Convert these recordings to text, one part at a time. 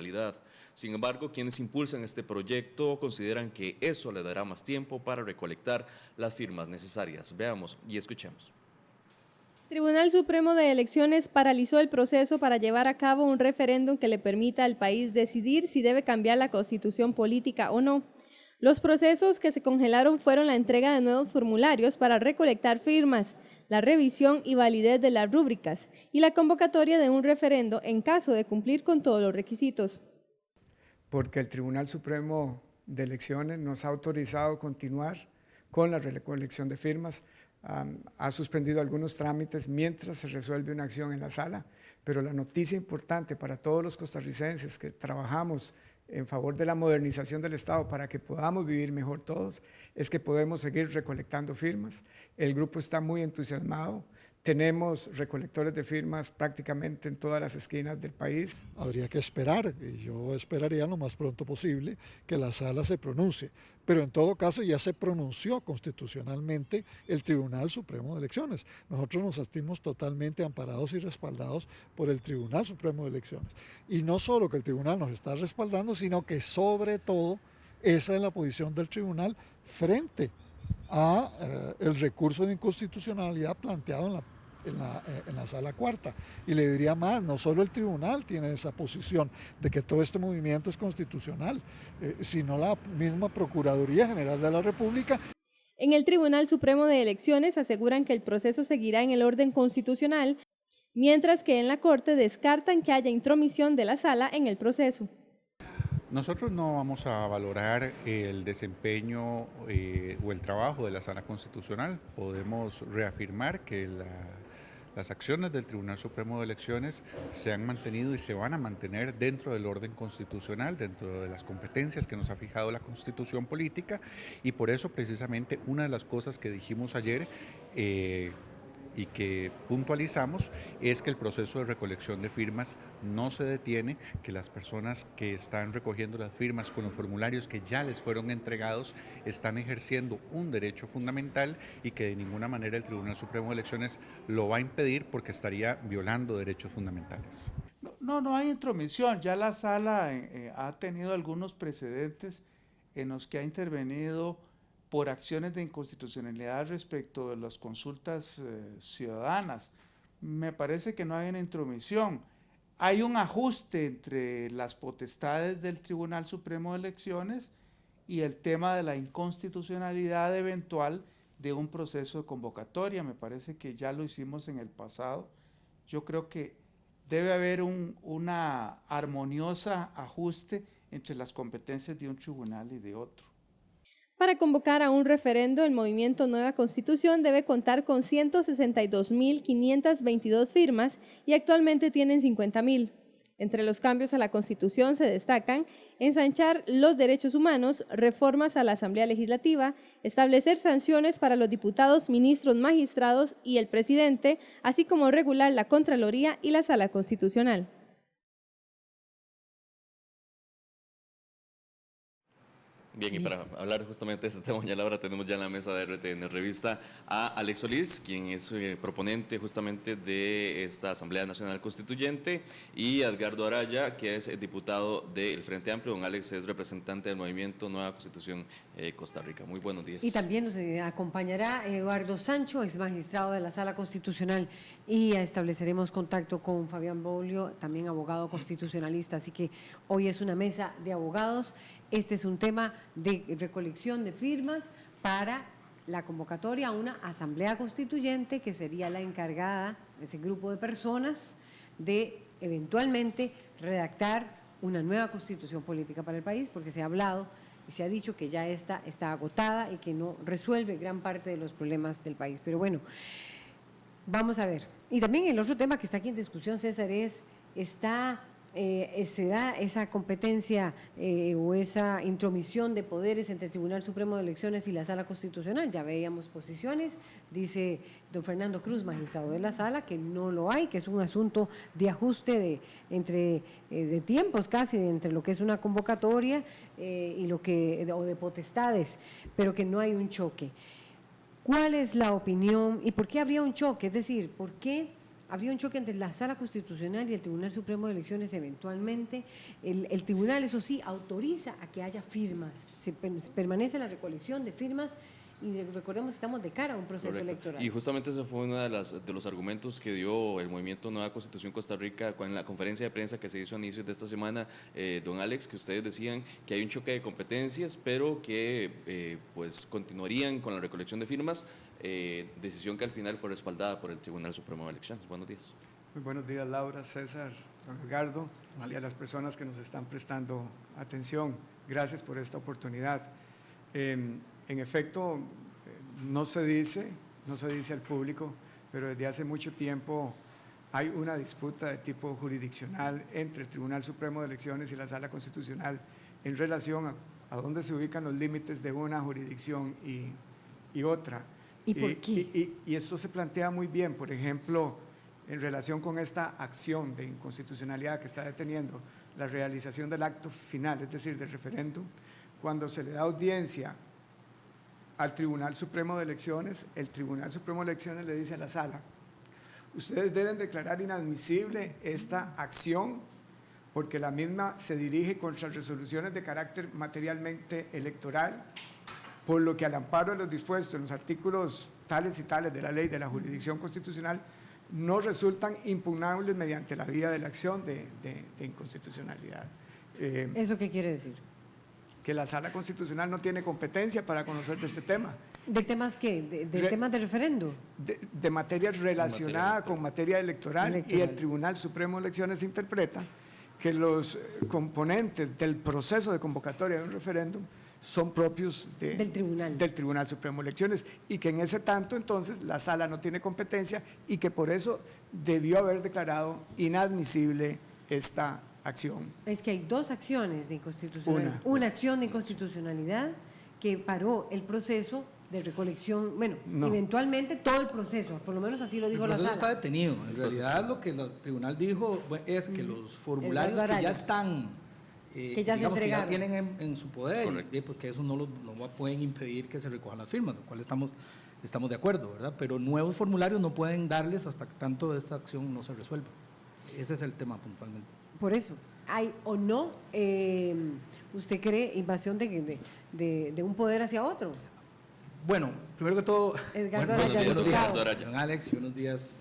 realidad. Sin embargo, quienes impulsan este proyecto consideran que eso le dará más tiempo para recolectar las firmas necesarias. Veamos y escuchemos. El Tribunal Supremo de Elecciones paralizó el proceso para llevar a cabo un referéndum que le permita al país decidir si debe cambiar la constitución política o no. Los procesos que se congelaron fueron la entrega de nuevos formularios para recolectar firmas, la revisión y validez de las rúbricas y la convocatoria de un referendo en caso de cumplir con todos los requisitos. Porque el Tribunal Supremo de Elecciones nos ha autorizado continuar con la recolección de firmas, ha suspendido algunos trámites mientras se resuelve una acción en la sala, pero la noticia importante para todos los costarricenses que trabajamos en favor de la modernización del Estado para que podamos vivir mejor todos, es que podemos seguir recolectando firmas. El grupo está muy entusiasmado. Tenemos recolectores de firmas prácticamente en todas las esquinas del país. Habría que esperar, y yo esperaría lo más pronto posible que la sala se pronuncie, pero en todo caso ya se pronunció constitucionalmente el Tribunal Supremo de Elecciones. Nosotros nos sentimos totalmente amparados y respaldados por el Tribunal Supremo de Elecciones. Y no solo que el Tribunal nos está respaldando, sino que sobre todo esa es la posición del Tribunal frente a el recurso de inconstitucionalidad planteado en la sala cuarta. Y le diría más, no solo el tribunal tiene esa posición de que todo este movimiento es constitucional, sino la misma Procuraduría General de la República. En el Tribunal Supremo de Elecciones aseguran que el proceso seguirá en el orden constitucional, mientras que en la Corte descartan que haya intromisión de la sala en el proceso. Nosotros no vamos a valorar el desempeño o el trabajo de la Sala Constitucional. Podemos reafirmar que las acciones del Tribunal Supremo de Elecciones se han mantenido y se van a mantener dentro del orden constitucional, dentro de las competencias que nos ha fijado la Constitución Política, y por eso precisamente una de las cosas que dijimos ayer y que puntualizamos es que el proceso de recolección de firmas no se detiene, que las personas que están recogiendo las firmas con los formularios que ya les fueron entregados están ejerciendo un derecho fundamental y que de ninguna manera el Tribunal Supremo de Elecciones lo va a impedir porque estaría violando derechos fundamentales. No hay intromisión. Ya la sala ha tenido algunos precedentes en los que ha intervenido por acciones de inconstitucionalidad respecto de las consultas ciudadanas. Me parece que no hay una intromisión. Hay un ajuste entre las potestades del Tribunal Supremo de Elecciones y el tema de la inconstitucionalidad eventual de un proceso de convocatoria. Me parece que ya lo hicimos en el pasado. Yo creo que debe haber una armoniosa ajuste entre las competencias de un tribunal y de otro. Para convocar a un referendo, el movimiento Nueva Constitución debe contar con 162.522 firmas y actualmente tienen 50.000. Entre los cambios a la Constitución se destacan ensanchar los derechos humanos, reformas a la Asamblea Legislativa, establecer sanciones para los diputados, ministros, magistrados y el presidente, así como regular la Contraloría y la Sala Constitucional. Bien, y para hablar justamente de este tema, ya ahora tenemos ya en la mesa de RTN Revista a Alex Solís, quien es proponente justamente de esta Asamblea Nacional Constituyente, y a Edgardo Araya, que es diputado del Frente Amplio. Don Alex es representante del movimiento Nueva Constitución Costa Rica. Muy buenos días. Y también nos acompañará Eduardo Sancho, ex magistrado de la Sala Constitucional, y estableceremos contacto con Fabián Bolio, también abogado constitucionalista. Así que hoy es una mesa de abogados. Este es un tema de recolección de firmas para la convocatoria a una asamblea constituyente que sería la encargada, ese grupo de personas, de eventualmente redactar una nueva constitución política para el país, porque se ha hablado y se ha dicho que ya está agotada y que no resuelve gran parte de los problemas del país. Pero bueno, vamos a ver. Y también el otro tema que está aquí en discusión, César, se da esa competencia o esa intromisión de poderes entre el Tribunal Supremo de Elecciones y la Sala Constitucional. Ya veíamos posiciones, dice don Fernando Cruz, magistrado de la Sala, que no lo hay, que es un asunto de ajuste de tiempos casi, entre lo que es una convocatoria y o de potestades, pero que no hay un choque. ¿Cuál es la opinión y por qué habría un choque? Es decir, ¿por qué ¿Habría un choque entre la Sala Constitucional y el Tribunal Supremo de Elecciones eventualmente? El tribunal, eso sí, autoriza a que haya firmas, permanece la recolección de firmas y recordemos que estamos de cara a un proceso Correcto. electoral. Y justamente ese fue uno de los argumentos que dio el movimiento Nueva Constitución Costa Rica en la conferencia de prensa que se hizo a inicios de esta semana, don Alex, que ustedes decían que hay un choque de competencias, pero que pues continuarían con la recolección de firmas, decisión que al final fue respaldada por el Tribunal Supremo de Elecciones. Buenos días. Muy buenos días, Laura, César, don Edgardo, y a las personas que nos están prestando atención. Gracias por esta oportunidad. En efecto, no se dice al público, pero desde hace mucho tiempo hay una disputa de tipo jurisdiccional entre el Tribunal Supremo de Elecciones y la Sala Constitucional en relación a dónde se ubican los límites de una jurisdicción y otra. ¿Y por qué? Y esto se plantea muy bien, por ejemplo, en relación con esta acción de inconstitucionalidad que está deteniendo la realización del acto final, es decir, del referéndum, cuando se le da audiencia al Tribunal Supremo de Elecciones, el Tribunal Supremo de Elecciones le dice a la Sala, ustedes deben declarar inadmisible esta acción porque la misma se dirige contra resoluciones de carácter materialmente electoral, por lo que al amparo de los dispuestos en los artículos tales y tales de la ley de la jurisdicción constitucional no resultan impugnables mediante la vía de la acción de inconstitucionalidad. ¿Eso qué quiere decir? Que la Sala Constitucional no tiene competencia para conocer de este tema. ¿De temas qué? ¿De temas de referendo? De materia relacionada con materia electoral, y el Tribunal Supremo de Elecciones interpreta que los componentes del proceso de convocatoria de un referéndum son propios del Tribunal Supremo de Elecciones, y que en ese tanto entonces la Sala no tiene competencia y que por eso debió haber declarado inadmisible esta acción. Es que hay dos acciones de inconstitucionalidad. Una acción de inconstitucionalidad que paró el proceso de recolección, bueno, eventualmente todo el proceso, por lo menos así lo dijo la Sala. El proceso está detenido. En realidad lo que el tribunal dijo es que los formularios que ya están, que ya digamos, se entregaron, que ya tienen en su poder, porque eso no pueden impedir que se recojan las firmas, lo cual estamos de acuerdo, ¿verdad? Pero nuevos formularios no pueden darles hasta que tanto esta acción no se resuelva. Ese es el tema puntualmente. Por eso, ¿hay o no, usted cree, invasión de un poder hacia otro? Bueno, primero que todo, Edgardo buenos días, Araya. don Alex, y buenos días,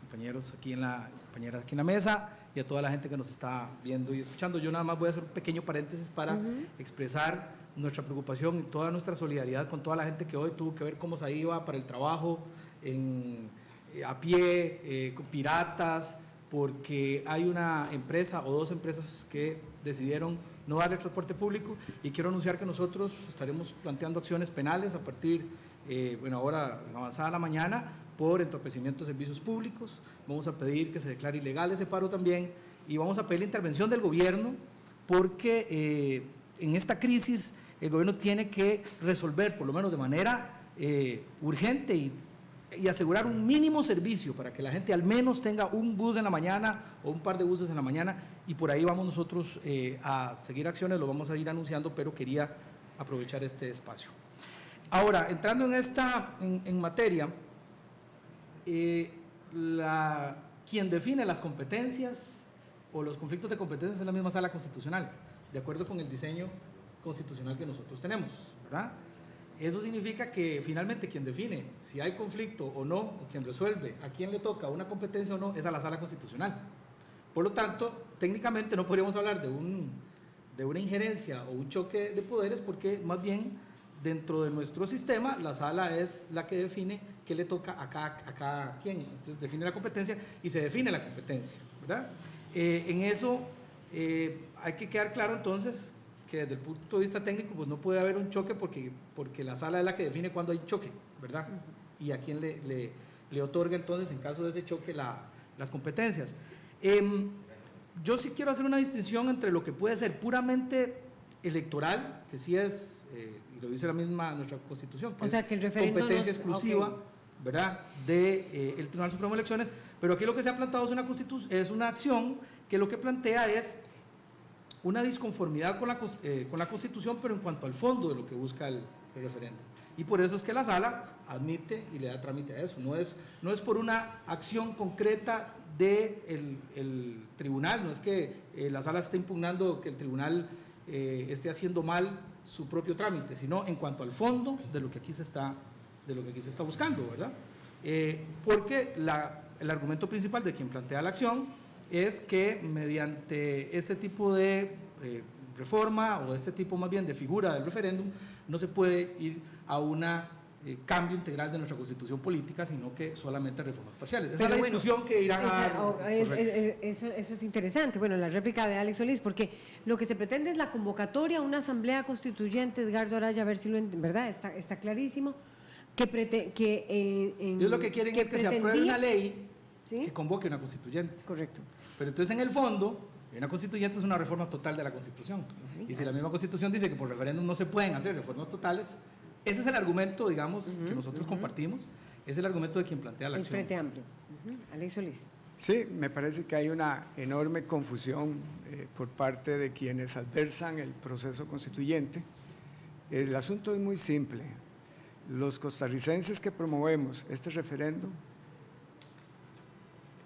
compañeros compañeras aquí en la mesa, y a toda la gente que nos está viendo y escuchando. Yo nada más voy a hacer un pequeño paréntesis para expresar nuestra preocupación y toda nuestra solidaridad con toda la gente que hoy tuvo que ver cómo se iba para el trabajo a pie, con piratas, porque hay una empresa o dos empresas que decidieron no darle transporte público, y quiero anunciar que nosotros estaremos planteando acciones penales a partir, ahora avanzada la mañana, por entorpecimiento de servicios públicos. Vamos a pedir que se declare ilegal ese paro también, y vamos a pedir la intervención del gobierno, porque en esta crisis el gobierno tiene que resolver, por lo menos de manera urgente, y asegurar un mínimo servicio para que la gente al menos tenga un bus en la mañana o un par de buses en la mañana, y por ahí vamos nosotros a seguir acciones, lo vamos a ir anunciando, pero quería aprovechar este espacio. Ahora, entrando en materia, quien define las competencias o los conflictos de competencias es la misma Sala Constitucional, de acuerdo con el diseño constitucional que nosotros tenemos, ¿verdad? Eso significa que finalmente quien define si hay conflicto o no, o quien resuelve a quién le toca una competencia o no, es a la Sala Constitucional. Por lo tanto, técnicamente no podríamos hablar de una injerencia o un choque de poderes, porque más bien dentro de nuestro sistema la Sala es la que define qué le toca a cada quien. Entonces define la competencia y se define la competencia, ¿verdad? En eso hay que quedar claro entonces que desde el punto de vista técnico pues no puede haber un choque, porque la Sala es la que define cuándo hay choque, ¿verdad? Y a quién le otorga entonces en caso de ese choque las competencias. Yo sí quiero hacer una distinción entre lo que puede ser puramente electoral, que sí es, y lo dice la misma nuestra Constitución, que, o sea, que el referendo competencia exclusiva, ¿verdad?, del Tribunal Supremo de Elecciones, pero aquí lo que se ha planteado es una acción que lo que plantea es una disconformidad con la Constitución, pero en cuanto al fondo de lo que busca el referendo. Y por eso es que la sala admite y le da trámite a eso. No es por una acción concreta del tribunal, no es que la sala esté impugnando que el tribunal esté haciendo mal su propio trámite, sino en cuanto al fondo de lo que aquí se está buscando, ¿verdad? Porque el argumento principal de quien plantea la acción es que mediante este tipo de reforma o este tipo más bien de figura del referéndum no se puede ir a una cambio integral de nuestra constitución política, sino que solamente reformas parciales. Esa es la discusión que irán a dar. Eso es interesante. Bueno, la réplica de Alex Solís, porque lo que se pretende es la convocatoria a una asamblea constituyente, Edgardo Araya, a ver si lo entiende, ¿verdad? Está clarísimo. Ellos lo que quieren es que se apruebe una ley, ¿sí?, que convoque una constituyente. Correcto. Pero entonces en el fondo, una constituyente es una reforma total de la Constitución. Y si la misma Constitución dice que por referéndum no se pueden hacer reformas totales, ese es el argumento, digamos, que nosotros compartimos, es el argumento de quien plantea la acción. El Frente Amplio. Alex Solís. Sí, me parece que hay una enorme confusión por parte de quienes adversan el proceso constituyente. El asunto es muy simple. Los costarricenses que promovemos este referéndum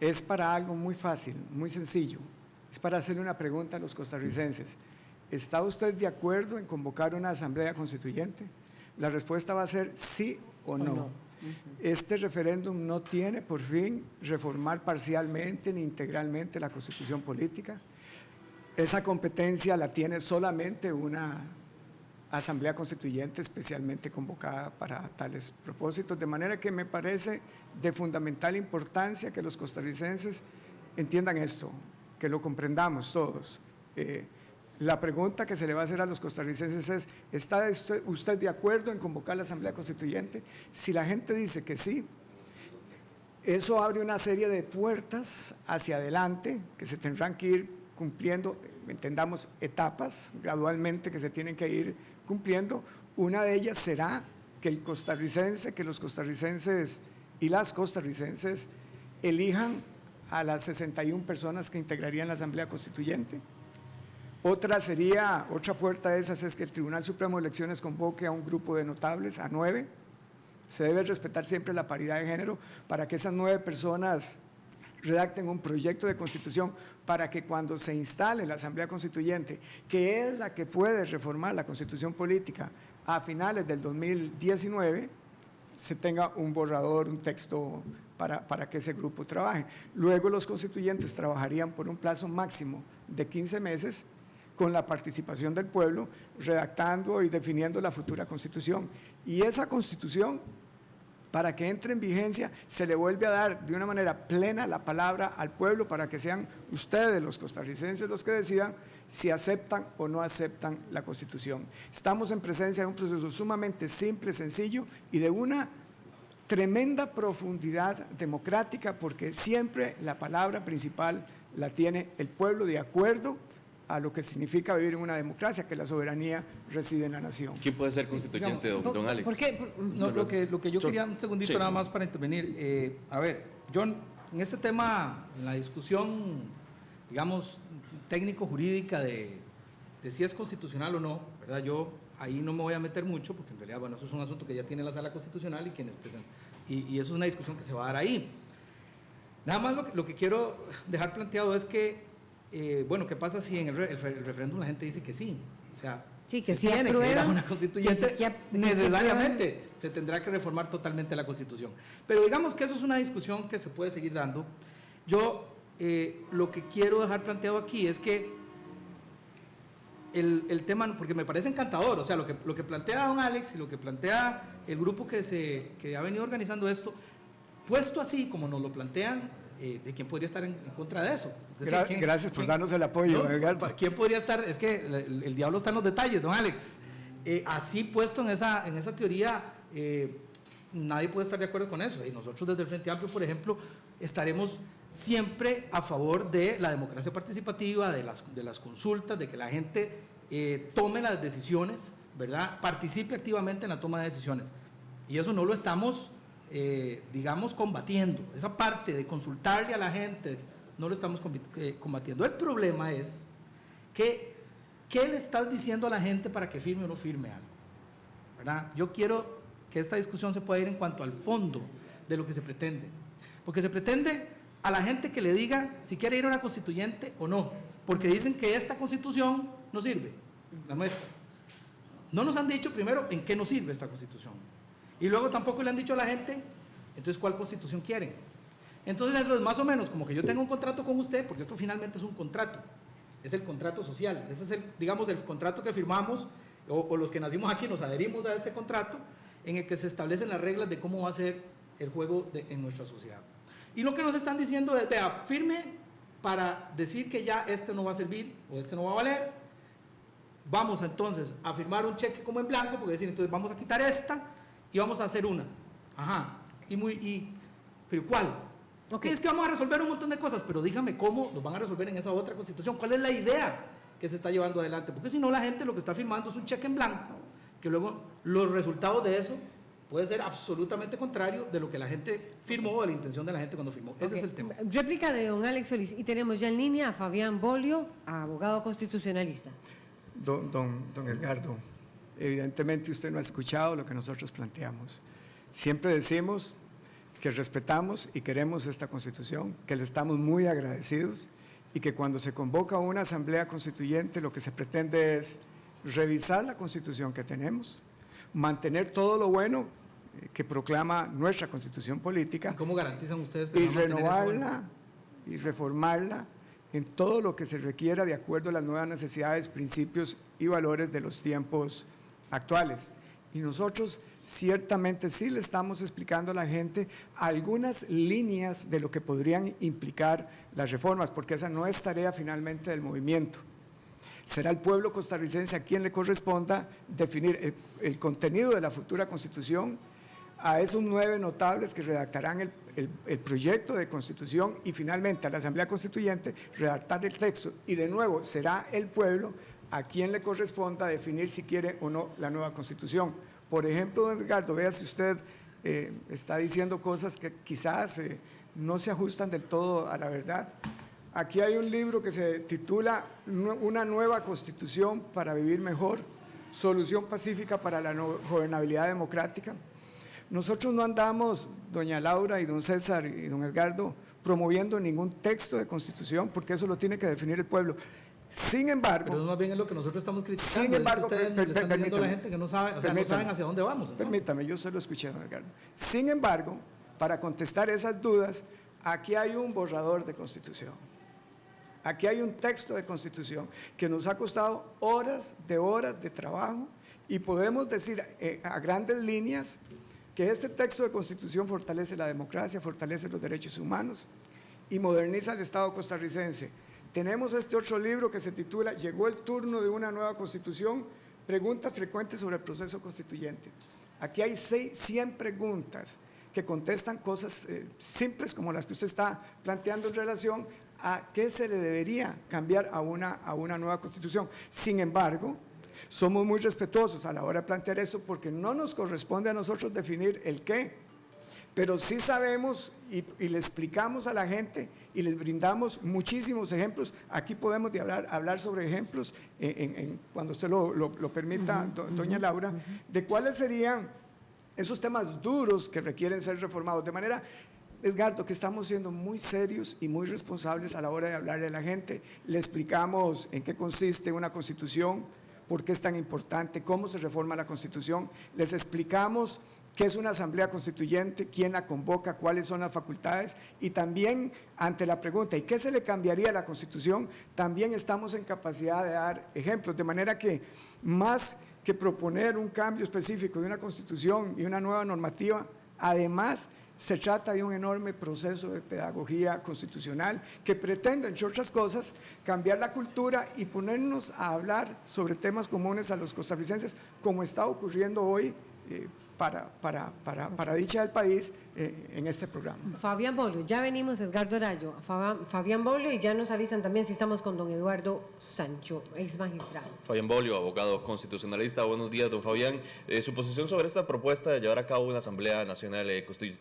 es para algo muy fácil, muy sencillo. Es para hacerle una pregunta a los costarricenses. ¿Está usted de acuerdo en convocar una asamblea constituyente? La respuesta va a ser sí o no. Este referéndum no tiene por fin reformar parcialmente ni integralmente la constitución política. Esa competencia la tiene solamente una asamblea constituyente especialmente convocada para tales propósitos, de manera que me parece de fundamental importancia que los costarricenses entiendan esto, que lo comprendamos todos. La pregunta que se le va a hacer a los costarricenses es: ¿está usted de acuerdo en convocar la asamblea constituyente? Si la gente dice que sí, eso abre una serie de puertas hacia adelante que se tendrán que ir cumpliendo, entendamos, etapas gradualmente que se tienen que ir cumpliendo. Una de ellas será que los costarricenses y las costarricenses elijan a las 61 personas que integrarían la Asamblea Constituyente. Otra puerta de esas es que el Tribunal Supremo de Elecciones convoque a un grupo de notables, a 9. Se debe respetar siempre la paridad de género para que esas 9 personas redacten un proyecto de constitución para que cuando se instale la Asamblea Constituyente, que es la que puede reformar la constitución política a finales del 2019, se tenga un borrador, un texto para que ese grupo trabaje. Luego los constituyentes trabajarían por un plazo máximo de 15 meses con la participación del pueblo, redactando y definiendo la futura constitución. Y esa constitución, para que entre en vigencia, se le vuelve a dar de una manera plena la palabra al pueblo para que sean ustedes, los costarricenses, los que decidan si aceptan o no aceptan la Constitución. Estamos en presencia de un proceso sumamente simple, sencillo y de una tremenda profundidad democrática, porque siempre la palabra principal la tiene el pueblo, de acuerdo a lo que significa vivir en una democracia, que la soberanía reside en la nación. ¿Quién puede ser constituyente, don Alex? ¿Por qué? No, lo que yo quería, un segundito nada más para intervenir. A ver, yo en este tema, en la discusión, digamos, técnico-jurídica de si es constitucional o no, ¿verdad? Yo ahí no me voy a meter mucho, porque en realidad, bueno, eso es un asunto que ya tiene la Sala Constitucional y quienes presentan. Y eso es una discusión que se va a dar ahí. Nada más lo que quiero dejar planteado es que, bueno, ¿qué pasa si en el referéndum la gente dice que sí? O sea, sí, que se sí tiene que ir a una que constituyente, necesariamente se tendrá que reformar totalmente la Constitución. Pero digamos que eso es una discusión que se puede seguir dando. Yo lo que quiero dejar planteado aquí es que el tema, porque me parece encantador, o sea, lo que plantea don Alex y lo que plantea el grupo que ha venido organizando esto, puesto así como nos lo plantean, ¿de quién podría estar en contra de eso? Es decir, gracias por darnos el apoyo, Edgardo. ¿Quién podría estar? Es que el diablo está en los detalles, don Alex. Así puesto en esa teoría, nadie puede estar de acuerdo con eso. Y nosotros desde el Frente Amplio, por ejemplo, estaremos siempre a favor de la democracia participativa, de las consultas, de que la gente tome las decisiones, ¿verdad? Participe activamente en la toma de decisiones. Y eso no lo estamos, digamos, combatiendo. Esa parte de consultarle a la gente, no lo estamos combatiendo. El problema es que, ¿qué le estás diciendo a la gente para que firme o no firme algo? ¿Verdad? Yo quiero que esta discusión se pueda ir en cuanto al fondo de lo que se pretende. Porque se pretende a la gente que le diga si quiere ir a una constituyente o no, porque dicen que esta constitución no sirve, la nuestra. No nos han dicho primero en qué nos sirve esta constitución. Y luego tampoco le han dicho a la gente, entonces, ¿cuál constitución quieren? Entonces, eso es más o menos como que yo tengo un contrato con usted, porque esto finalmente es un contrato, es el contrato social, ese es el, digamos, el contrato que firmamos, o los que nacimos aquí nos adherimos a este contrato, en el que se establecen las reglas de cómo va a ser el juego en nuestra sociedad. Y lo que nos están diciendo es, vea, firme para decir que ya este no va a servir, o este no va a valer, vamos entonces a firmar un cheque como en blanco, porque decir, entonces vamos a quitar esta, y vamos a hacer una. Ajá, ¿pero cuál? Okay. Es que vamos a resolver un montón de cosas, pero dígame cómo los van a resolver en esa otra constitución. ¿Cuál es la idea que se está llevando adelante? Porque si no, la gente lo que está firmando es un cheque en blanco, que luego los resultados de eso puede ser absolutamente contrario de lo que la gente firmó o de la intención de la gente cuando firmó. Ese es el tema. Réplica de don Alex Solís. Y tenemos ya en línea a Fabián Bolio, abogado constitucionalista. Don Edgardo, evidentemente usted no ha escuchado lo que nosotros planteamos. Siempre decimos que respetamos y queremos esta Constitución, que le estamos muy agradecidos y que cuando se convoca una asamblea constituyente lo que se pretende es revisar la Constitución que tenemos, mantener todo lo bueno que proclama nuestra Constitución política. ¿Y cómo garantizan ustedes que y van a mantener renovarla eso? Y reformarla en todo lo que se requiera de acuerdo a las nuevas necesidades, principios y valores de los tiempos actuales. Y nosotros ciertamente sí le estamos explicando a la gente algunas líneas de lo que podrían implicar las reformas, porque esa no es tarea finalmente del movimiento. Será el pueblo costarricense a quien le corresponda definir el contenido de la futura Constitución, a esos 9 notables que redactarán el proyecto de Constitución y finalmente a la Asamblea Constituyente redactar el texto. Y de nuevo será el pueblo a quien le corresponda definir si quiere o no la nueva Constitución. Por ejemplo, don Edgardo, vea si usted está diciendo cosas que quizás no se ajustan del todo a la verdad. Aquí hay un libro que se titula Una nueva Constitución para vivir mejor, solución pacífica para la gobernabilidad democrática. Nosotros no andamos, doña Laura y don César y don Edgardo, promoviendo ningún texto de Constitución, porque eso lo tiene que definir el pueblo. Sin embargo… Pero más bien es lo que nosotros estamos criticando. Sin embargo, ustedes le están diciendo a la gente que no sabe, o sea, no saben hacia dónde vamos. ¿No? Permítame, yo se lo escuché, don Edgardo. Sin embargo, para contestar esas dudas, aquí hay un borrador de Constitución. Aquí hay un texto de Constitución que nos ha costado horas de trabajo y podemos decir a grandes líneas que este texto de Constitución fortalece la democracia, fortalece los derechos humanos y moderniza el Estado costarricense. Tenemos este otro libro que se titula Llegó el turno de una nueva Constitución, preguntas frecuentes sobre el proceso constituyente. Aquí hay 100 preguntas que contestan cosas simples como las que usted está planteando en relación a qué se le debería cambiar a una nueva Constitución. Sin embargo, somos muy respetuosos a la hora de plantear esto porque no nos corresponde a nosotros definir el qué, pero sí sabemos y le explicamos a la gente y les brindamos muchísimos ejemplos. Aquí podemos hablar sobre ejemplos cuando usted lo permita, doña Laura, de cuáles serían esos temas duros que requieren ser reformados. De manera, Edgardo, que estamos siendo muy serios y muy responsables a la hora de hablarle a la gente. Le explicamos en qué consiste una Constitución, por qué es tan importante, cómo se reforma la Constitución. Les explicamos qué es una asamblea constituyente, quién la convoca, cuáles son las facultades y también ante la pregunta ¿y qué se le cambiaría a la Constitución? También estamos en capacidad de dar ejemplos, de manera que más que proponer un cambio específico de una Constitución y una nueva normativa, además se trata de un enorme proceso de pedagogía constitucional que pretende, entre otras cosas, cambiar la cultura y ponernos a hablar sobre temas comunes a los costarricenses, como está ocurriendo hoy para dicha del país en este programa. Fabián Bolio, ya venimos, Edgardo Rayo, Fabián Bolio, y ya nos avisan también si estamos con don Eduardo Sancho, ex magistrado. Fabián Bolio, abogado constitucionalista. Buenos días, don Fabián. Su posición sobre esta propuesta de llevar a cabo una Asamblea Nacional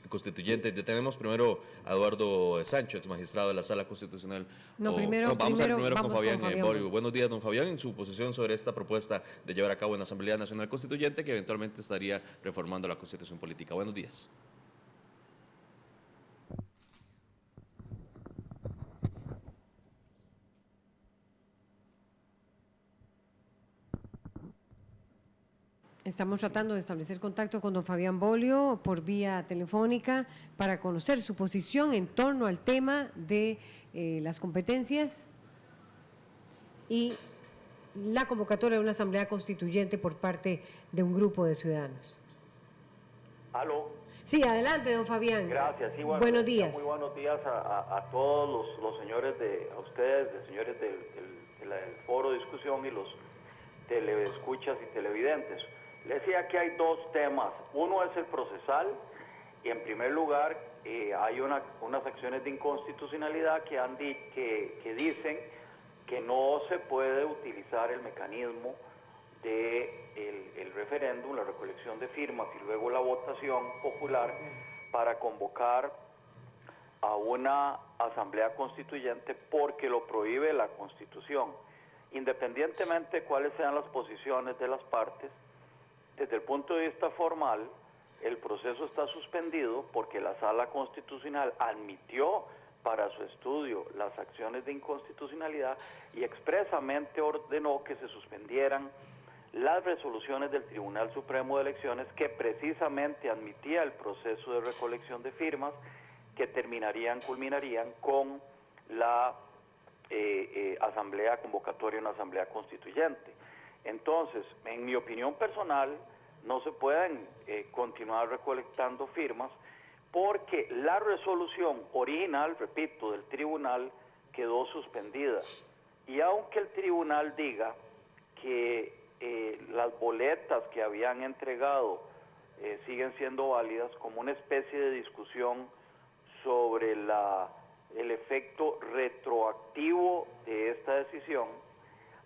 Constituyente. Tenemos primero a Eduardo Sancho, ex magistrado de la Sala Constitucional. No, vamos con Fabián Bolio. Bolio. Buenos días, don Fabián. En su posición sobre esta propuesta de llevar a cabo una Asamblea Nacional Constituyente que eventualmente estaría reformando reformando la Constitución política. Buenos días. Estamos tratando de establecer contacto con don Fabián Bolio por vía telefónica para conocer su posición en torno al tema de las competencias y la convocatoria de una asamblea constituyente por parte de un grupo de ciudadanos. ¿Aló? Sí, adelante, don Fabián. Gracias. Sí, bueno, buenos días. Muy buenos días a todos los señores, a ustedes, señores del foro de discusión y los teleescuchas y televidentes. Les decía que hay dos temas. Uno es el procesal y en primer lugar hay unas acciones de inconstitucionalidad que dicen que no se puede utilizar el mecanismo del referéndum, la recolección de firmas y luego la votación popular para convocar a una asamblea constituyente porque lo prohíbe la Constitución. Independientemente de cuáles sean las posiciones de las partes, desde el punto de vista formal, el proceso está suspendido porque la Sala Constitucional admitió para su estudio las acciones de inconstitucionalidad y expresamente ordenó que se suspendieran las resoluciones del Tribunal Supremo de Elecciones que precisamente admitía el proceso de recolección de firmas que culminarían con la convocatoria de una asamblea constituyente. Entonces, en mi opinión personal, no se pueden continuar recolectando firmas porque la resolución original, repito, del tribunal quedó suspendida. Y aunque el tribunal diga que las boletas que habían entregado siguen siendo válidas como una especie de discusión sobre el efecto retroactivo de esta decisión,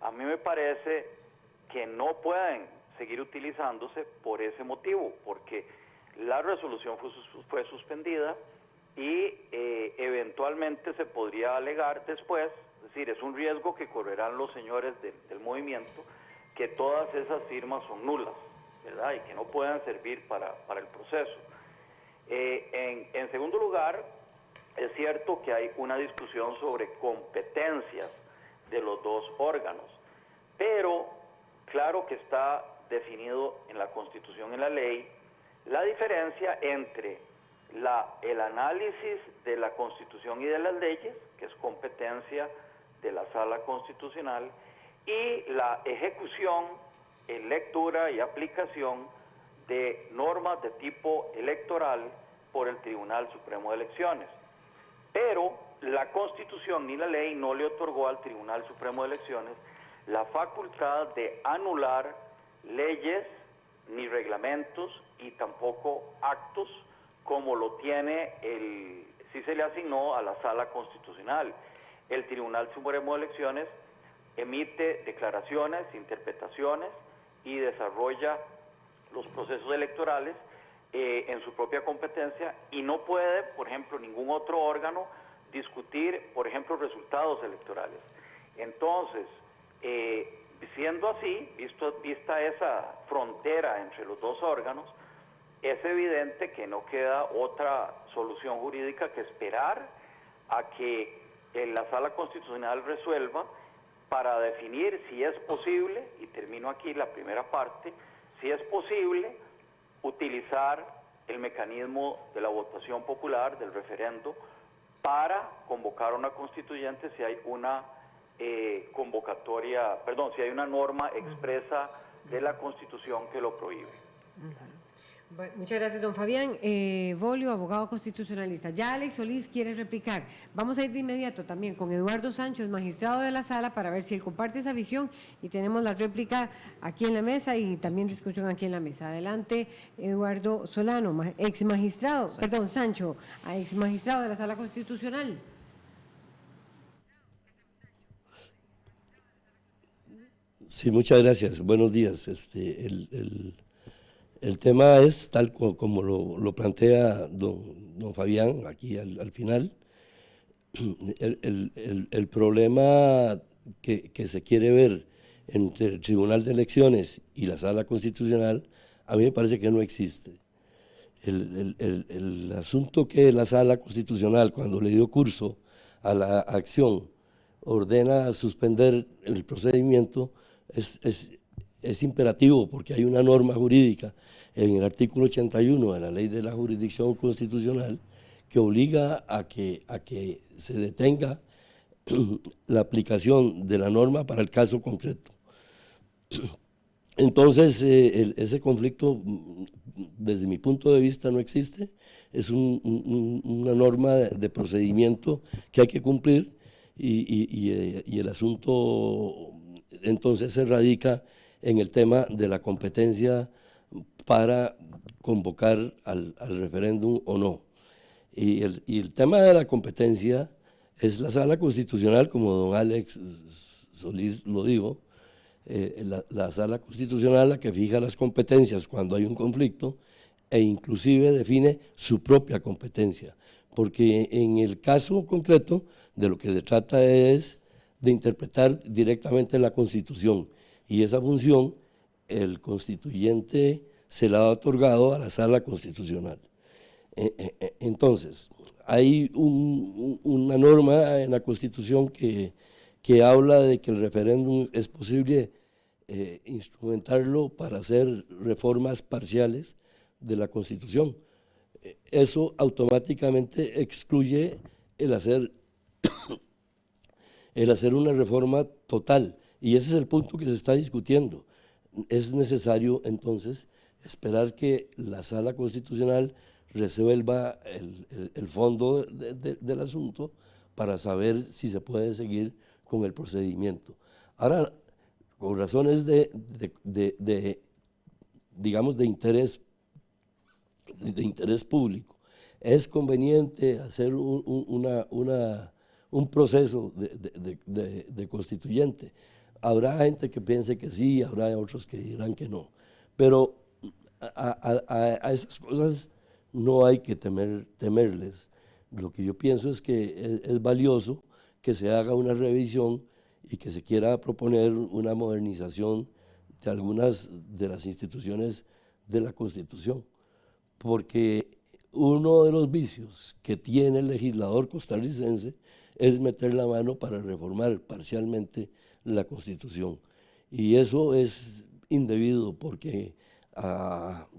a mí me parece que no pueden seguir utilizándose por ese motivo, porque la resolución fue suspendida y eventualmente se podría alegar después, es decir, es un riesgo que correrán los señores del movimiento, que todas esas firmas son nulas, ¿verdad? Y que no puedan servir para el proceso. En segundo lugar, es cierto que hay una discusión sobre competencias de los dos órganos, pero claro que está definido en la Constitución y en la ley la diferencia entre el análisis de la Constitución y de las leyes, que es competencia de la Sala Constitucional, y la ejecución, lectura y aplicación de normas de tipo electoral por el Tribunal Supremo de Elecciones. Pero la Constitución ni la ley no le otorgó al Tribunal Supremo de Elecciones la facultad de anular leyes ni reglamentos y tampoco actos como lo tiene si se le asignó a la Sala Constitucional. El Tribunal Supremo de Elecciones emite declaraciones, interpretaciones y desarrolla los procesos electorales en su propia competencia y no puede, por ejemplo, ningún otro órgano discutir, por ejemplo, resultados electorales. Entonces, siendo así, vista esa frontera entre los dos órganos, es evidente que no queda otra solución jurídica que esperar a que la Sala Constitucional resuelva para definir si es posible, y termino aquí la primera parte, si es posible utilizar el mecanismo de la votación popular, del referendo, para convocar a una constituyente si hay una si hay una norma expresa de la Constitución que lo prohíbe. Bueno, muchas gracias, don Fabián Bolio, abogado constitucionalista. Ya Alex Solís quiere replicar. Vamos a ir de inmediato también con Eduardo Sánchez, magistrado de la sala, para ver si él comparte esa visión y tenemos la réplica aquí en la mesa y también discusión aquí en la mesa. Adelante, Eduardo Solano, ex magistrado, Sancho, ex magistrado de la Sala Constitucional. Sí, muchas gracias. Buenos días. El tema es tal como lo plantea don Fabián aquí al final. El problema que se quiere ver entre el Tribunal de Elecciones y la Sala Constitucional a mí me parece que no existe. El asunto que la Sala Constitucional, cuando le dio curso a la acción, ordena suspender el procedimiento, es imperativo, porque hay una norma jurídica en el artículo 81 de la Ley de la Jurisdicción Constitucional que obliga a que se detenga la aplicación de la norma para el caso concreto. Entonces, ese conflicto, desde mi punto de vista, no existe. Es una norma de procedimiento que hay que cumplir y el asunto entonces se radica en el tema de la competencia para convocar al referéndum o no. Y el tema de la competencia es la Sala Constitucional, como don Alex Solís lo dijo, la Sala Constitucional la que fija las competencias cuando hay un conflicto e inclusive define su propia competencia, porque en el caso concreto de lo que se trata es de interpretar directamente la Constitución, y esa función el constituyente se la ha otorgado a la Sala Constitucional. Entonces, hay una norma en la Constitución que habla de que el referéndum es posible instrumentarlo para hacer reformas parciales de la Constitución. Eso automáticamente excluye el hacer una reforma total, y ese es el punto que se está discutiendo. Es necesario entonces esperar que la Sala Constitucional resuelva el fondo del asunto para saber si se puede seguir con el procedimiento. Ahora, con razones digamos, de interés público, es conveniente hacer un proceso de constituyente. Habrá gente que piense que sí, habrá otros que dirán que no, pero a esas cosas no hay que temerles. Lo que yo pienso es que es valioso que se haga una revisión y que se quiera proponer una modernización de algunas de las instituciones de la Constitución, porque uno de los vicios que tiene el legislador costarricense es meter la mano para reformar parcialmente la Constitución, y eso es indebido porque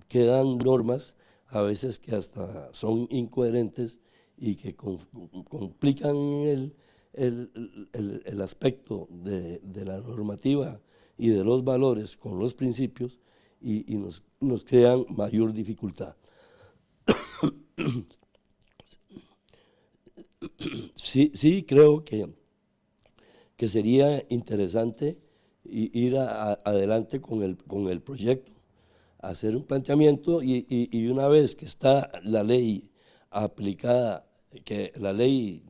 quedan normas a veces que hasta son incoherentes y que complican el aspecto de la normativa y de los valores con los principios y nos crean mayor dificultad. Sí creo que sería interesante ir adelante con el proyecto, hacer un planteamiento y una vez que está la ley aplicada, que la ley,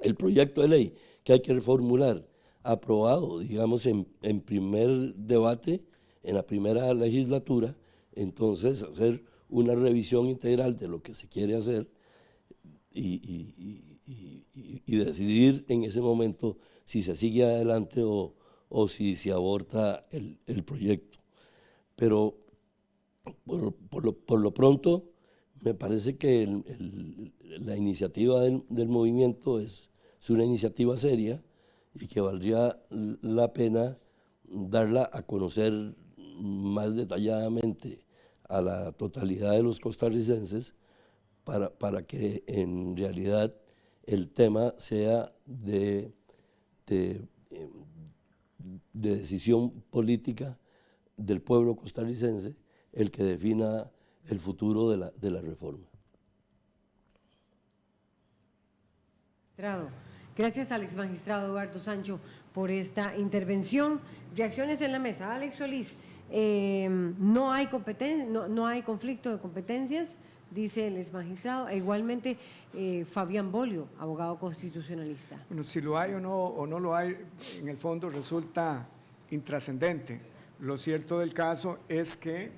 el proyecto de ley que hay que reformular, aprobado, digamos, en primer debate, en la primera legislatura, entonces hacer una revisión integral de lo que se quiere hacer y decidir en ese momento si se sigue adelante o si se aborta el proyecto. Pero por lo pronto me parece que la iniciativa del movimiento es una iniciativa seria y que valdría la pena darla a conocer más detalladamente a la totalidad de los costarricenses para que en realidad el tema sea de decisión política del pueblo costarricense el que defina el futuro de la reforma. Gracias al exmagistrado Eduardo Sancho por esta intervención. Reacciones en la mesa. Alex Solís, no hay conflicto de competencias, dice el exmagistrado, e igualmente Fabián Bolio, abogado constitucionalista. Bueno, si lo hay o no lo hay, en el fondo resulta intrascendente. Lo cierto del caso es que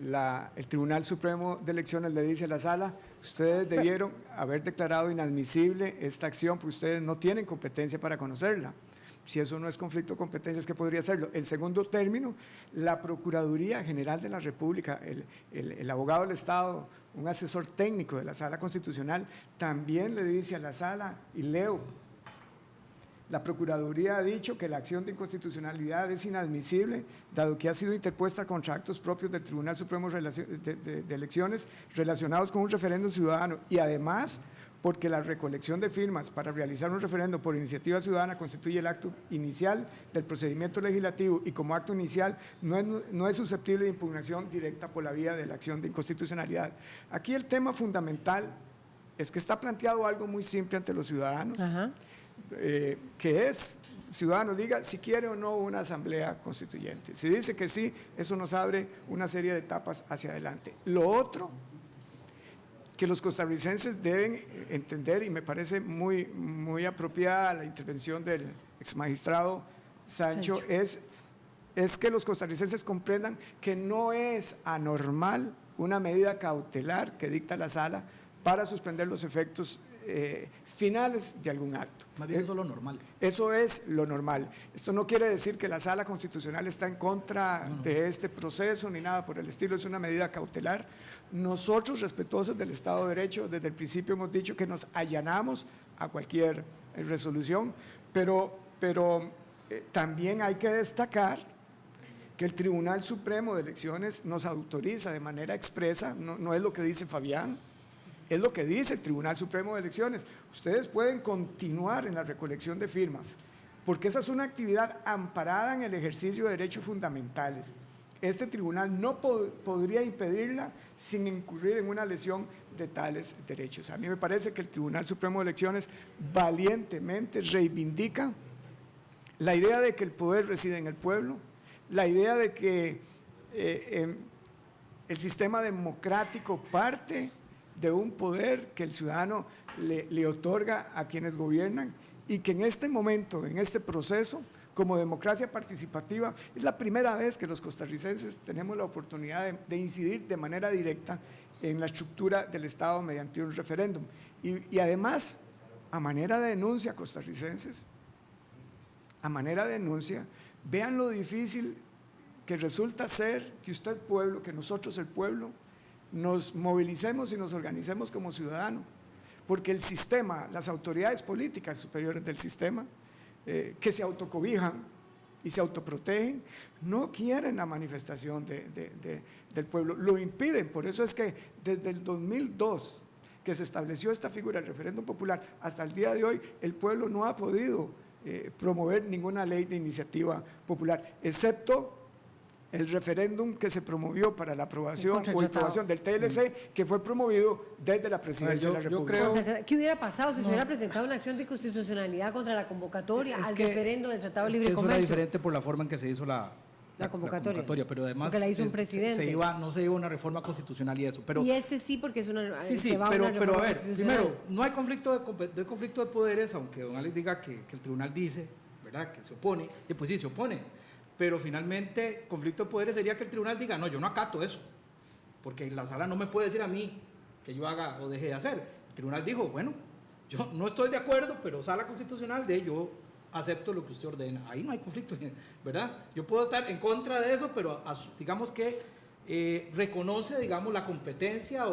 el Tribunal Supremo de Elecciones le dice a la Sala: ustedes debieron haber declarado inadmisible esta acción porque ustedes no tienen competencia para conocerla. Si eso no es conflicto de competencias, ¿qué podría serlo? El segundo término, la Procuraduría General de la República, el abogado del Estado, un asesor técnico de la Sala Constitucional, también le dice a la Sala, y leo, la Procuraduría ha dicho que la acción de inconstitucionalidad es inadmisible, dado que ha sido interpuesta contra actos propios del Tribunal Supremo de Elecciones relacionados con un referéndum ciudadano, y además porque la recolección de firmas para realizar un referendo por iniciativa ciudadana constituye el acto inicial del procedimiento legislativo y como acto inicial no es susceptible de impugnación directa por la vía de la acción de inconstitucionalidad. Aquí el tema fundamental es que está planteado algo muy simple ante los ciudadanos, que es, ciudadano diga si quiere o no una asamblea constituyente. Si dice que sí, eso nos abre una serie de etapas hacia adelante. Lo otro que los costarricenses deben entender, y me parece muy apropiada la intervención del exmagistrado Sancho, es que los costarricenses comprendan que no es anormal una medida cautelar que dicta la Sala para suspender los efectos finales de algún acto. Más bien eso es lo normal. Eso es lo normal. Esto no quiere decir que la Sala Constitucional está en contra de este proceso ni nada por el estilo, es una medida cautelar. Nosotros, respetuosos del Estado de Derecho, desde el principio hemos dicho que nos allanamos a cualquier resolución, pero también hay que destacar que el Tribunal Supremo de Elecciones nos autoriza de manera expresa, no es lo que dice Fabián, es lo que dice el Tribunal Supremo de Elecciones. Ustedes pueden continuar en la recolección de firmas, porque esa es una actividad amparada en el ejercicio de derechos fundamentales. Este tribunal no podría impedirla sin incurrir en una lesión de tales derechos. A mí me parece que el Tribunal Supremo de Elecciones valientemente reivindica la idea de que el poder reside en el pueblo, la idea de que el sistema democrático parte de un poder que el ciudadano le otorga a quienes gobiernan, y que en este momento, en este proceso, como democracia participativa, es la primera vez que los costarricenses tenemos la oportunidad de incidir de manera directa en la estructura del Estado mediante un referéndum. Y además, a manera de denuncia, costarricenses, a manera de denuncia, vean lo difícil que resulta ser que usted pueblo, que nosotros el pueblo, nos movilicemos y nos organicemos como ciudadanos, porque el sistema, las autoridades políticas superiores del sistema, que se autocobijan y se autoprotegen, no quieren la manifestación del pueblo, lo impiden. Por eso es que desde el 2002, que se estableció esta figura del referéndum popular, hasta el día de hoy, el pueblo no ha podido promover ninguna ley de iniciativa popular, excepto el referéndum que se promovió para la aprobación o aprobación del TLC, que fue promovido desde la Presidencia de la República. ¿Qué hubiera pasado si se hubiera presentado una acción de constitucionalidad contra la convocatoria al referendo del Tratado de Libre Comercio? Eso era diferente por la forma en que se hizo la convocatoria, pero además porque la hizo un presidente. No se iba una reforma constitucional y eso. Pero, y este sí, porque es una. Pero a ver, primero, no hay conflicto de poderes, aunque don Alex diga que el tribunal dice, ¿verdad?, que se opone, y pues sí, se opone. Pero finalmente, conflicto de poderes sería que el tribunal diga, no, yo no acato eso, porque la Sala no me puede decir a mí que yo haga o deje de hacer. El tribunal dijo, bueno, yo no estoy de acuerdo, pero Sala Constitucional yo acepto lo que usted ordena. Ahí no hay conflicto, ¿verdad? Yo puedo estar en contra de eso, pero digamos que reconoce, digamos, la competencia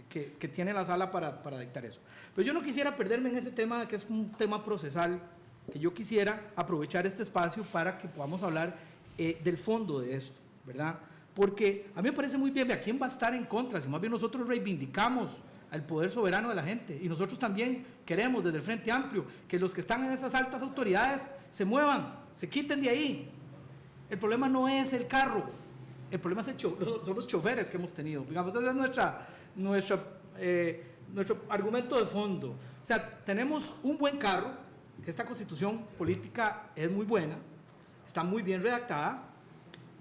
que tiene la Sala para dictar eso. Pero yo no quisiera perderme en ese tema, que es un tema procesal, que yo quisiera aprovechar este espacio para que podamos hablar del fondo de esto, ¿verdad? Porque a mí me parece muy bien, ¿a quién va a estar en contra? Si más bien nosotros reivindicamos al poder soberano de la gente, y nosotros también queremos desde el Frente Amplio que los que están en esas altas autoridades se muevan, se quiten de ahí. El problema no es el carro, el problema son los choferes que hemos tenido. Digamos, ese es nuestro argumento de fondo. O sea, tenemos un buen carro, que esta constitución política es muy buena, está muy bien redactada.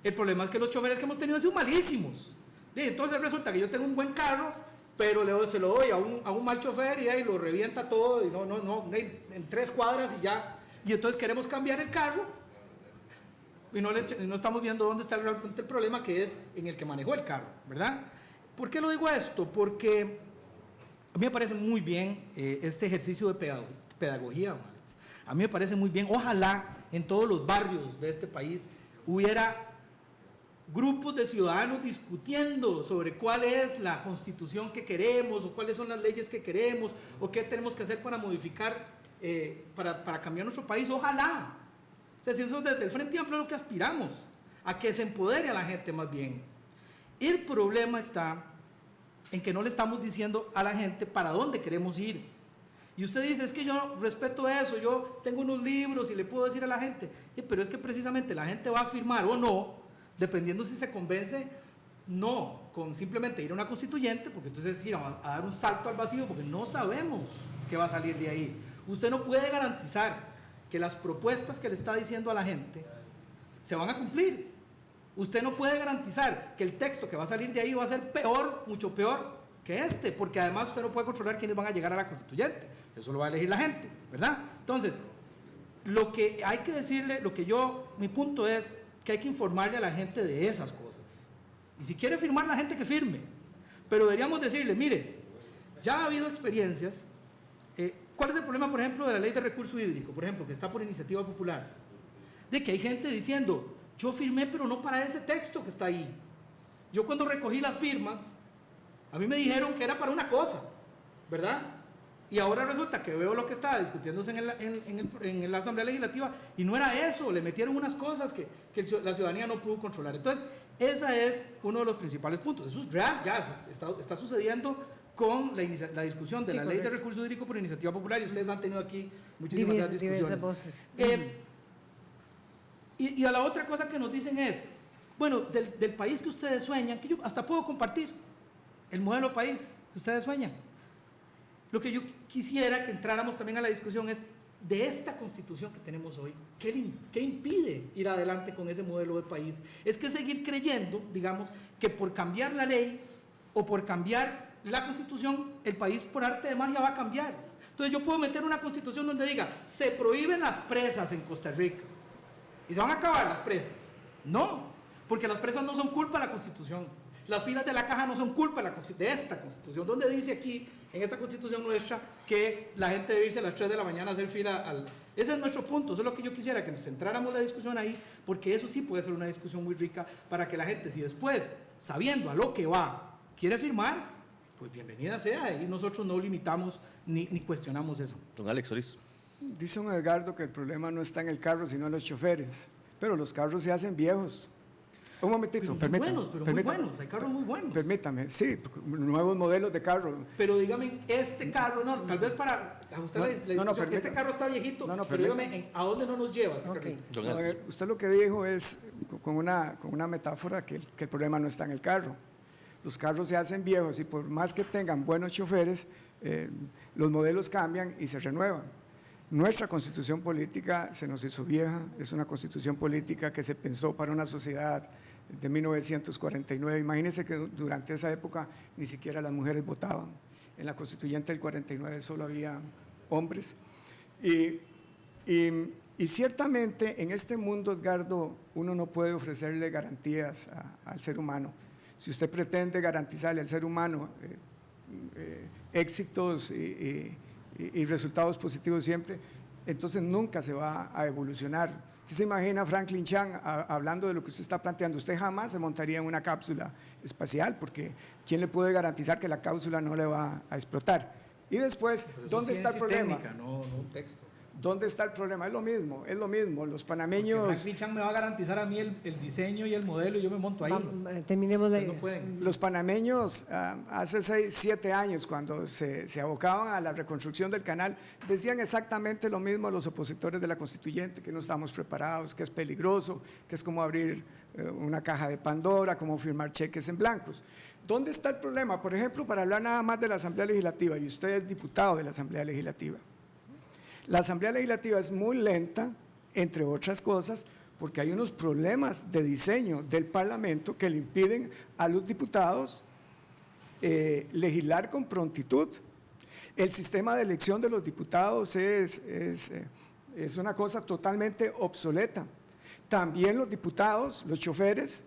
El problema es que los choferes que hemos tenido han sido malísimos. Entonces resulta que yo tengo un buen carro, pero se lo doy a un mal chofer y lo revienta todo, y en 3 cuadras y ya. Y entonces queremos cambiar el carro y no estamos viendo dónde está realmente el problema, que es en el que manejó el carro, ¿verdad? ¿Por qué lo digo esto? Porque a mí me parece muy bien este ejercicio de pedagogía, A mí me parece muy bien. Ojalá en todos los barrios de este país hubiera grupos de ciudadanos discutiendo sobre cuál es la constitución que queremos, o cuáles son las leyes que queremos, o qué tenemos que hacer para modificar, para cambiar nuestro país. Ojalá. O sea, si eso desde el Frente Amplio es lo que aspiramos, a que se empodere a la gente más bien. El problema está en que no le estamos diciendo a la gente para dónde queremos ir. Y usted dice, es que yo respeto eso, yo tengo unos libros y le puedo decir a la gente, pero es que precisamente la gente va a firmar o no, dependiendo si se convence, no con simplemente ir a una constituyente, porque entonces es ir a dar un salto al vacío, porque no sabemos qué va a salir de ahí. Usted no puede garantizar que las propuestas que le está diciendo a la gente se van a cumplir. Usted no puede garantizar que el texto que va a salir de ahí va a ser peor, mucho peor que este, porque además usted no puede controlar quiénes van a llegar a la constituyente. Eso lo va a elegir la gente, ¿verdad? Entonces, lo que hay que decirle, mi punto es que hay que informarle a la gente de esas cosas. Y si quiere firmar, la gente que firme. Pero deberíamos decirle, mire, ya ha habido experiencias. ¿Cuál es el problema, por ejemplo, de la ley de recurso hídrico, por ejemplo, que está por iniciativa popular? De que hay gente diciendo, yo firmé, pero no para ese texto que está ahí. Yo cuando recogí las firmas, a mí me dijeron que era para una cosa, ¿verdad? Y ahora resulta que veo lo que estaba discutiéndose en la Asamblea Legislativa y no era eso, le metieron unas cosas que la ciudadanía no pudo controlar. Entonces, ese es uno de los principales puntos. Eso es real, ya está sucediendo con la discusión de la ley de recurso hídrico por iniciativa popular, y ustedes han tenido aquí muchísimas discusiones. Diversas voces. Y a la otra cosa que nos dicen es, bueno, del país que ustedes sueñan, que yo hasta puedo compartir, el modelo de país que ustedes sueñan. Lo que yo quisiera que entráramos también a la discusión es, de esta constitución que tenemos hoy, ¿qué impide ir adelante con ese modelo de país? Es que seguir creyendo, digamos, que por cambiar la ley o por cambiar la constitución, el país por arte de magia va a cambiar. Entonces yo puedo meter una constitución donde diga, se prohíben las presas en Costa Rica, y se van a acabar las presas. No, porque las presas no son culpa de la constitución. Las filas de la caja no son culpa de esta constitución. ¿Dónde dice aquí, en esta constitución nuestra, que la gente debe irse a las 3 de la mañana a hacer fila? Ese es nuestro punto. Eso es lo que yo quisiera, que nos centráramos la discusión ahí, porque eso sí puede ser una discusión muy rica para que la gente, si después, sabiendo a lo que va, quiere firmar, pues bienvenida sea, y nosotros no limitamos ni cuestionamos eso. Don Alex Solís. Dice don Edgardo que el problema no está en el carro, sino en los choferes, pero los carros se hacen viejos. Un momentito, permítame. Muy buenos, hay carros muy buenos. Permítame, sí, nuevos modelos de carro. Pero dígame, este carro, no, tal vez para ajustar este carro está viejito, pero dígame, ¿a dónde no nos lleva este carro? Usted lo que dijo es, con una metáfora, que el problema no está en el carro. Los carros se hacen viejos y por más que tengan buenos choferes, los modelos cambian y se renuevan. Nuestra constitución política se nos hizo vieja, es una constitución política que se pensó para una sociedad de 1949. Imagínense que durante esa época ni siquiera las mujeres votaban. En la constituyente del 49 solo había hombres. Y ciertamente en este mundo, Edgardo, uno no puede ofrecerle garantías al ser humano. Si usted pretende garantizarle al ser humano éxitos y resultados positivos siempre, entonces nunca se va a evolucionar. Usted se imagina a Franklin Chan hablando de lo que usted está planteando. Usted jamás se montaría en una cápsula espacial, porque ¿quién le puede garantizar que la cápsula no le va a explotar? Y después, ¿dónde está el problema? Técnica, no un texto. ¿Dónde está el problema? Es lo mismo. Los panameños... Porque Franklin Chan me va a garantizar a mí el diseño y el modelo y yo me monto ahí. Terminemos la idea. No pueden. Los panameños, hace 6, 7 años, cuando se abocaban a la reconstrucción del canal, decían exactamente lo mismo a los opositores de la constituyente, que no estamos preparados, que es peligroso, que es como abrir una caja de Pandora, como firmar cheques en blancos. ¿Dónde está el problema? Por ejemplo, para hablar nada más de la Asamblea Legislativa, y usted es diputado de la Asamblea Legislativa. La Asamblea Legislativa es muy lenta, entre otras cosas, porque hay unos problemas de diseño del Parlamento que le impiden a los diputados legislar con prontitud. El sistema de elección de los diputados es una cosa totalmente obsoleta. También los diputados, los choferes,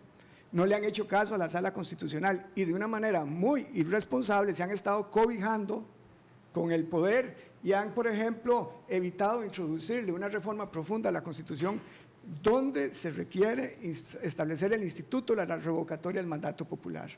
no le han hecho caso a la Sala Constitucional y de una manera muy irresponsable se han estado cobijando con el poder y han, por ejemplo, evitado introducirle una reforma profunda a la Constitución donde se requiere establecer el instituto de la revocatoria del mandato popular.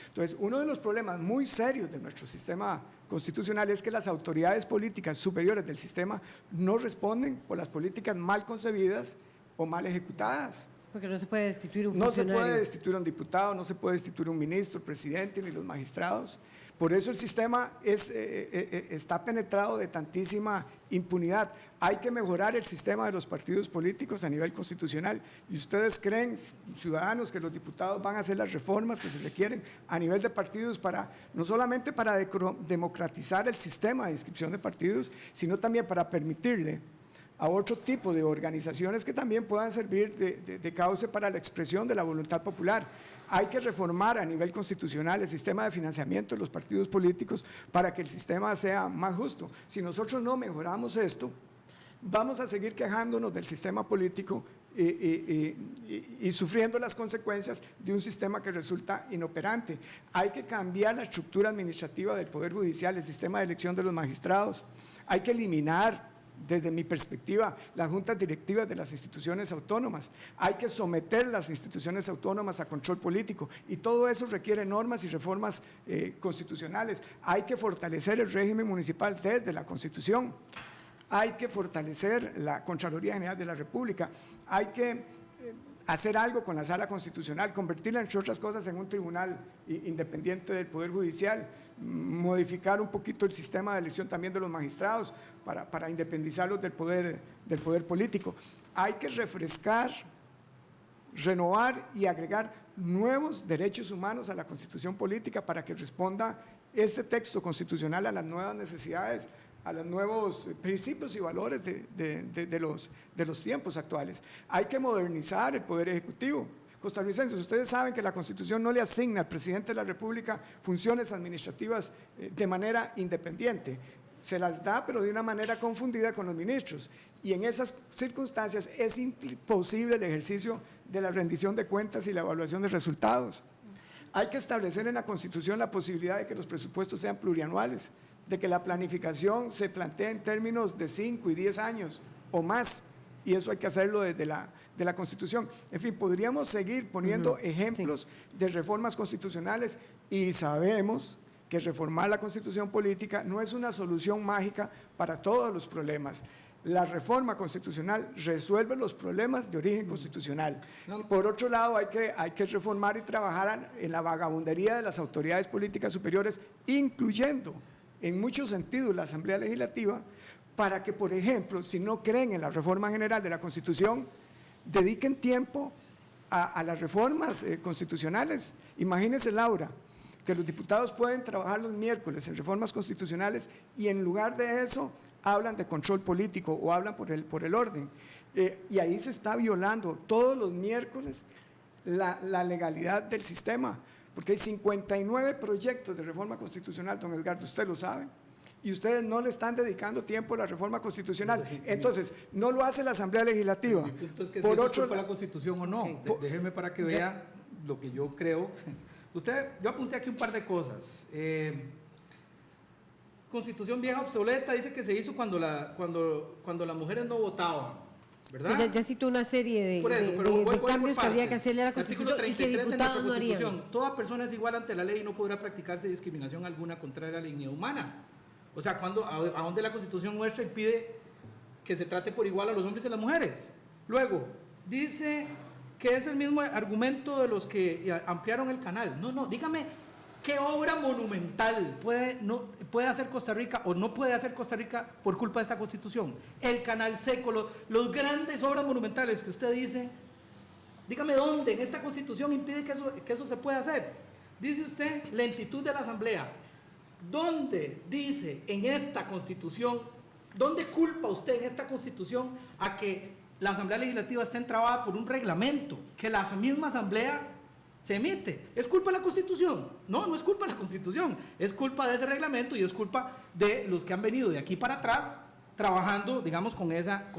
Entonces, uno de los problemas muy serios de nuestro sistema constitucional es que las autoridades políticas superiores del sistema no responden por las políticas mal concebidas o mal ejecutadas. Porque no se puede destituir un funcionario. No se puede destituir a un diputado, no se puede destituir a un ministro, presidente, ni los magistrados. Por eso el sistema está penetrado de tantísima impunidad. Hay que mejorar el sistema de los partidos políticos a nivel constitucional. ¿Y ustedes creen, ciudadanos, que los diputados van a hacer las reformas que se requieren a nivel de partidos no solamente para democratizar el sistema de inscripción de partidos, sino también para permitirle a otro tipo de organizaciones que también puedan servir de cauce para la expresión de la voluntad popular? Hay que reformar a nivel constitucional el sistema de financiamiento de los partidos políticos para que el sistema sea más justo. Si nosotros no mejoramos esto, vamos a seguir quejándonos del sistema político y sufriendo las consecuencias de un sistema que resulta inoperante. Hay que cambiar la estructura administrativa del Poder Judicial, el sistema de elección de los magistrados. Hay que eliminar, desde mi perspectiva, las juntas directivas de las instituciones autónomas. Hay que someter las instituciones autónomas a control político y todo eso requiere normas y reformas constitucionales. Hay que fortalecer el régimen municipal desde la Constitución. Hay que fortalecer la Contraloría General de la República. Hay que hacer algo con la Sala Constitucional, convertirla, entre otras cosas, en un tribunal independiente del Poder Judicial, modificar un poquito el sistema de elección también de los magistrados para independizarlos del poder político. Hay que refrescar, renovar y agregar nuevos derechos humanos a la Constitución política para que responda este texto constitucional a las nuevas necesidades, a los nuevos principios y valores de los tiempos actuales. Hay que modernizar el Poder Ejecutivo. Costarricenses, ustedes saben que la Constitución no le asigna al presidente de la República funciones administrativas de manera independiente. Se las da, pero de una manera confundida con los ministros. Y en esas circunstancias es imposible el ejercicio de la rendición de cuentas y la evaluación de resultados. Hay que establecer en la Constitución la posibilidad de que los presupuestos sean plurianuales, de que la planificación se plantee en términos de 5 y 10 años o más, y eso hay que hacerlo desde la Constitución. En fin, podríamos seguir poniendo ejemplos de reformas constitucionales y sabemos que reformar la Constitución política no es una solución mágica para todos los problemas. La reforma constitucional resuelve los problemas de origen constitucional. Por otro lado, hay que reformar y trabajar en la vagabundería de las autoridades políticas superiores, incluyendo en muchos sentidos la Asamblea Legislativa, para que, por ejemplo, si no creen en la reforma general de la Constitución, dediquen tiempo a las reformas constitucionales. Imagínense, Laura, que los diputados pueden trabajar los miércoles en reformas constitucionales y en lugar de eso hablan de control político o hablan por el orden. Y ahí se está violando todos los miércoles la legalidad del sistema, porque hay 59 proyectos de reforma constitucional, don Edgardo, usted lo sabe, y ustedes no le están dedicando tiempo a la reforma constitucional. Entonces, no lo hace la Asamblea Legislativa. Mi punto es que si eso es culpa de la Constitución o no. Déjeme para que vea lo que yo creo. Yo apunté aquí un par de cosas. Constitución vieja obsoleta, dice que se hizo cuando las mujeres no votaban, ¿verdad? Sí, ya citó una serie de cambios que habría que hacerle a la Constitución y que diputados no harían. Toda persona es igual ante la ley y no podrá practicarse discriminación alguna contraria a la dignidad humana. O sea, ¿a dónde la Constitución nuestra impide que se trate por igual a los hombres y a las mujeres? Luego, dice que es el mismo argumento de los que ampliaron el canal. No, dígame, ¿qué obra monumental puede hacer Costa Rica o no puede hacer Costa Rica por culpa de esta Constitución? El canal seco, los grandes obras monumentales que usted dice, dígame dónde en esta Constitución impide que eso se pueda hacer. Dice usted, lentitud de la Asamblea. ¿Dónde dice en esta Constitución, dónde culpa usted en esta Constitución a que la Asamblea Legislativa esté entrabada por un reglamento que la misma Asamblea se emite? ¿Es culpa de la Constitución? No es culpa de la Constitución, es culpa de ese reglamento y es culpa de los que han venido de aquí para atrás trabajando, digamos, con esa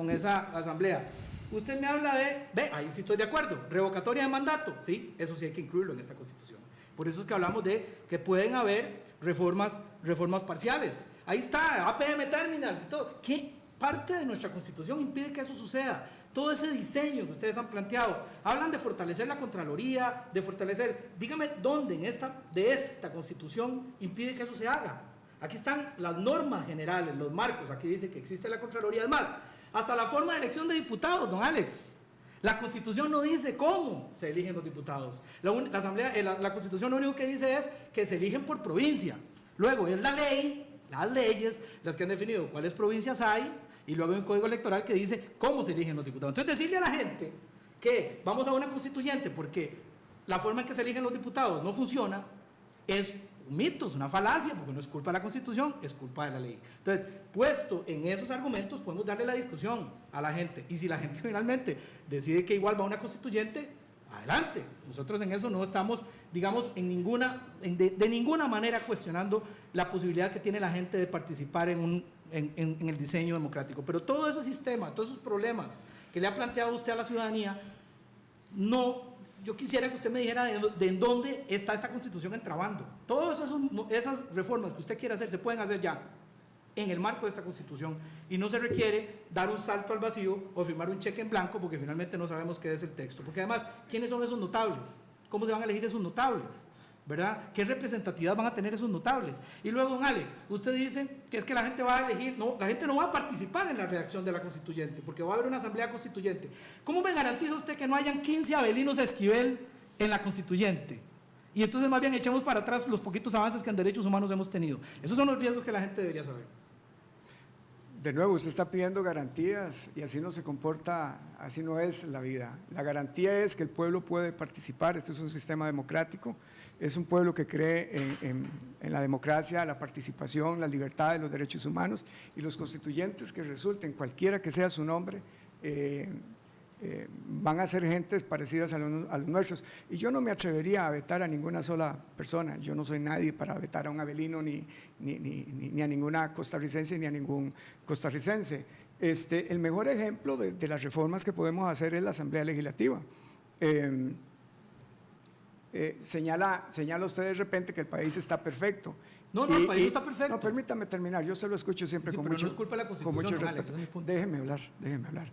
Asamblea. Usted me habla ahí sí estoy de acuerdo, revocatoria de mandato, sí, eso sí hay que incluirlo en esta Constitución. Por eso es que hablamos de que pueden haber reformas parciales. Ahí está, APM Terminals y todo. ¿Qué parte de nuestra Constitución impide que eso suceda? Todo ese diseño que ustedes han planteado. Hablan de fortalecer la Contraloría, de fortalecer... Dígame dónde de esta Constitución impide que eso se haga. Aquí están las normas generales, los marcos. Aquí dice que existe la Contraloría. Además, hasta la forma de elección de diputados, don Alex. La Constitución no dice cómo se eligen los diputados. La Constitución lo único que dice es que se eligen por provincia. Luego es la ley, las leyes, las que han definido cuáles provincias hay, y luego hay un código electoral que dice cómo se eligen los diputados. Entonces, decirle a la gente que vamos a una constituyente porque la forma en que se eligen los diputados no funciona es un mito, es una falacia, porque no es culpa de la Constitución, es culpa de la ley. Entonces, puesto en esos argumentos, podemos darle la discusión a la gente, y si la gente finalmente decide que igual va a una constituyente, adelante. Nosotros en eso no estamos, digamos, de ninguna manera cuestionando la posibilidad que tiene la gente de participar en el diseño democrático. Pero todo ese sistema, todos esos problemas que le ha planteado usted a la ciudadanía, yo quisiera que usted me dijera de en dónde está esta Constitución entrabando. Todas esas reformas que usted quiere hacer se pueden hacer ya en el marco de esta Constitución, y no se requiere dar un salto al vacío o firmar un cheque en blanco porque finalmente no sabemos qué es el texto. Porque además, ¿quiénes son esos notables? ¿Cómo se van a elegir esos notables? ¿Verdad? ¿Qué representatividad van a tener esos notables? Y luego, don Alex, usted dice que es que la gente va a elegir, no, la gente no va a participar en la redacción de la constituyente, porque va a haber una asamblea constituyente. ¿Cómo me garantiza usted que no hayan 15 Abelinos Esquivel en la constituyente? Y entonces más bien echemos para atrás los poquitos avances que en derechos humanos hemos tenido. Esos son los riesgos que la gente debería saber. De nuevo, usted está pidiendo garantías y así no se comporta, así no es la vida. La garantía es que el pueblo puede participar, este es un sistema democrático, es un pueblo que cree en la democracia, la participación, la libertad de los derechos humanos, y los constituyentes que resulten, cualquiera que sea su nombre, van a ser gentes parecidas a los nuestros. Y yo no me atrevería a vetar a ninguna sola persona. Yo no soy nadie para vetar a un abelino ni a ninguna costarricense ni a ningún costarricense. El mejor ejemplo de las reformas que podemos hacer es la Asamblea Legislativa. Señala usted de repente que el país está perfecto. No, el país no está perfecto. No, permítame terminar, yo se lo escucho siempre con mucho, no es culpa de la Constitución, con mucho respeto. Alex, es Déjeme hablar.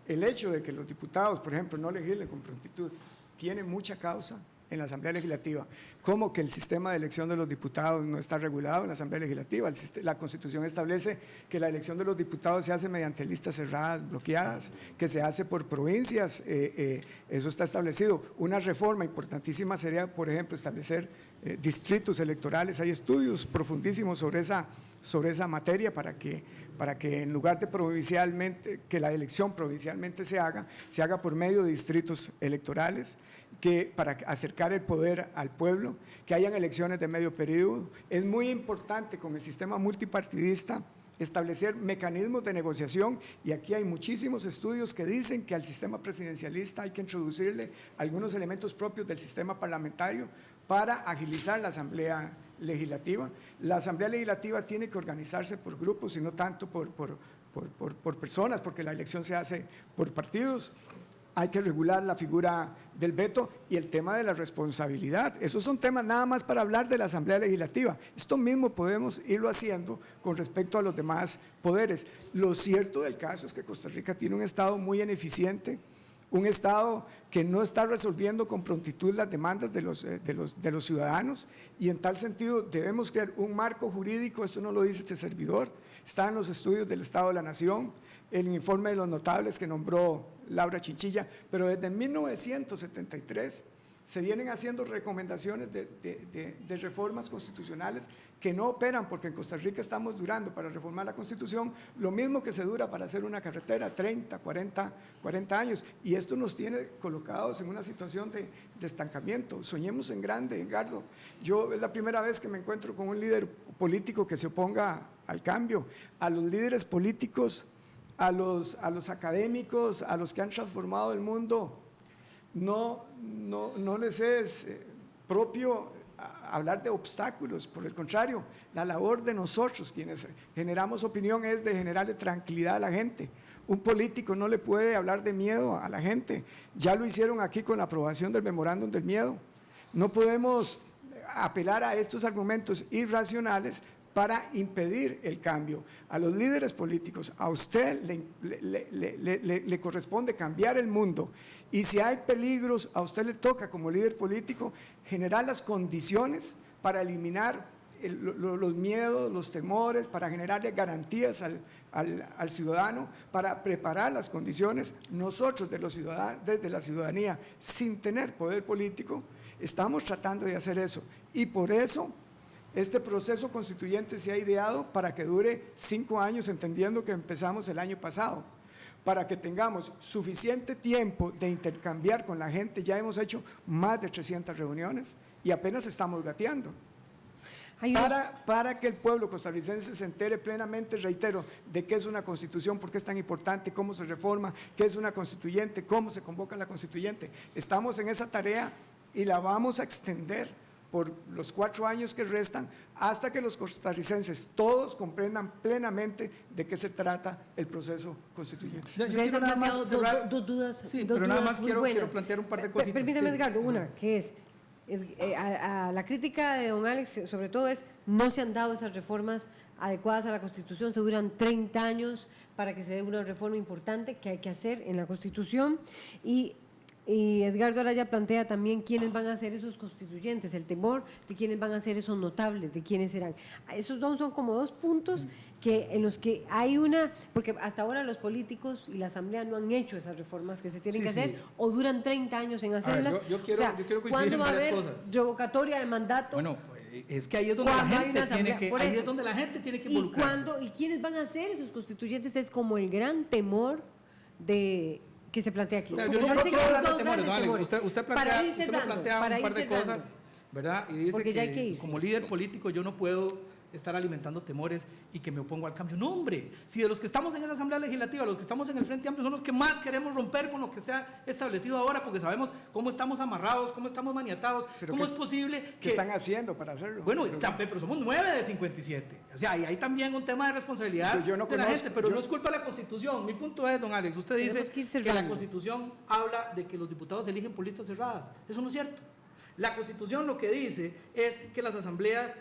El hecho de que los diputados, por ejemplo, no legislen con prontitud, tiene mucha causa en la Asamblea Legislativa. Como que el sistema de elección de los diputados no está regulado en la Asamblea Legislativa. La Constitución establece que la elección de los diputados se hace mediante listas cerradas, bloqueadas, que se hace por provincias, eso está establecido. Una reforma importantísima sería, por ejemplo, establecer distritos electorales. Hay estudios profundísimos sobre esa materia para que en lugar de provincialmente, que la elección provincialmente se haga por medio de distritos electorales, para acercar el poder al pueblo, que hayan elecciones de medio periodo. Es muy importante con el sistema multipartidista establecer mecanismos de negociación, y aquí hay muchísimos estudios que dicen que al sistema presidencialista hay que introducirle algunos elementos propios del sistema parlamentario para agilizar la Asamblea Legislativa. La Asamblea Legislativa tiene que organizarse por grupos y no tanto por personas, porque la elección se hace por partidos. Hay que regular la figura del veto y el tema de la responsabilidad. Esos son temas nada más para hablar de la Asamblea Legislativa. Esto mismo podemos irlo haciendo con respecto a los demás poderes. Lo cierto del caso es que Costa Rica tiene un Estado muy ineficiente, un Estado que no está resolviendo con prontitud las demandas de los ciudadanos, y en tal sentido debemos crear un marco jurídico. Esto no lo dice este servidor, está en los estudios del Estado de la Nación, el informe de los notables que nombró Laura Chinchilla, pero desde 1973 se vienen haciendo recomendaciones de reformas constitucionales que no operan, porque en Costa Rica estamos durando para reformar la Constitución lo mismo que se dura para hacer una carretera, 30, 40 años, y esto nos tiene colocados en una situación de estancamiento. Soñemos en grande, Edgardo. Es la primera vez que me encuentro con un líder político que se oponga al cambio. A los líderes políticos, a los académicos, a los que han transformado el mundo, no les es propio hablar de obstáculos. Por el contrario, la labor de nosotros, quienes generamos opinión, es de generarle tranquilidad a la gente. Un político no le puede hablar de miedo a la gente. Ya lo hicieron aquí con la aprobación del memorándum del miedo. No podemos apelar a estos argumentos irracionales para impedir el cambio. A los líderes políticos, a usted le corresponde cambiar el mundo, y si hay peligros, a usted le toca como líder político generar las condiciones para eliminar los miedos, los temores, para generarle garantías al ciudadano, para preparar las condiciones. Nosotros desde la ciudadanía, sin tener poder político, estamos tratando de hacer eso, y por eso este proceso constituyente se ha ideado para que dure 5 años, entendiendo que empezamos el año pasado, para que tengamos suficiente tiempo de intercambiar con la gente. Ya hemos hecho más de 300 reuniones y apenas estamos gateando. Para que el pueblo costarricense se entere plenamente, reitero, de qué es una constitución, por qué es tan importante, cómo se reforma, qué es una constituyente, cómo se convoca la constituyente. Estamos en esa tarea y la vamos a extender por los 4 años que restan, hasta que los costarricenses todos comprendan plenamente de qué se trata el proceso constituyente. Yo Ustedes quiero han nada más planteado cerrar- dos dudas. Sí, dos pero nada dudas más muy quiero buenas. plantear un par de cositas. Permítame, Sí. Edgardo, una, que es, a la crítica de don Alex, sobre todo es, no se han dado esas reformas adecuadas a la Constitución, se duran 30 años para que se dé una reforma importante que hay que hacer en la Constitución, y Edgardo Araya plantea también quiénes van a ser esos constituyentes, el temor de quiénes van a ser esos notables, de quiénes serán. Esos dos son como 2 puntos en los que hay porque hasta ahora los políticos y la Asamblea no han hecho esas reformas que se tienen que hacer, o duran 30 años en hacerlas. yo quiero coincidir ¿cuándo en va a varias haber cosas. revocatoria de mandato? Bueno, es que ahí es donde la Cuando hay gente una asamblea, tiene que, por ahí eso. es donde la gente tiene que ¿Y involucrarse. ¿Y quiénes van a ser esos constituyentes? Es como el gran temor que se plantea aquí. Claro, Como yo parece quiero que hay hablar de dos temores, grandes ¿no, Alex? temores. Usted Para ir me cerrando, plantea para un ir par de cerrando. cosas, ¿verdad? Y dice Porque ya hay que que irse. como líder político yo no puedo estar alimentando temores y que me opongo al cambio. No, hombre, si de los que estamos en esa Asamblea Legislativa, los que estamos en el Frente Amplio son los que más queremos romper con lo que está establecido ahora, porque sabemos cómo estamos amarrados, cómo estamos maniatados, cómo es posible que... ¿Qué están haciendo para hacerlo? Bueno, pero somos 9 de 57. O sea, hay también un tema de responsabilidad Yo no de la conozco, gente, pero no es culpa de la Constitución. Mi punto es, don Alex, usted dice Tenemos que ir que la cerrando. Constitución habla de que los diputados se eligen por listas cerradas. Eso no es cierto. La Constitución lo que dice es que las asambleas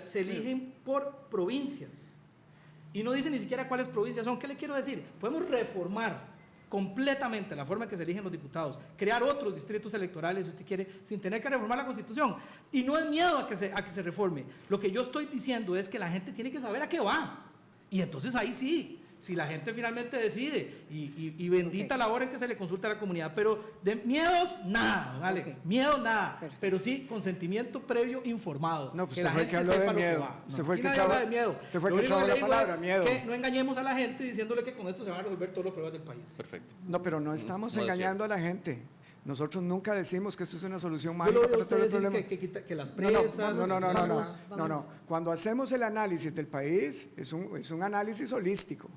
se eligen por provincias. Y no dice ni siquiera cuáles provincias son. ¿Qué le quiero decir? Podemos reformar completamente la forma en que se eligen los diputados, crear otros distritos electorales, si usted quiere, sin tener que reformar la Constitución. Y no es miedo a que se reforme. Lo que yo estoy diciendo es que la gente tiene que saber a qué va. Y entonces ahí sí, si la gente finalmente decide, y bendita la hora en que se le consulta a la comunidad, pero de miedos, nada, don Alex, miedos, nada, pero sí consentimiento previo informado. No, pues que usted la fue el gente que habló de sepa lo que miedo. va. Usted fue el Aquí que nadie echaba- habla de miedo. usted fue el Lo que único echaba le la digo palabra es miedo. que no engañemos a la gente diciéndole que con esto se van a resolver todos los problemas del país. Perfecto. No, pero no estamos No es engañando a la gente. Nosotros nunca decimos que esto es una solución Yo mágica lo oí a para usted todos los decir problemas. que las No, presas... no. Cuando hacemos el análisis del país, es un análisis holístico.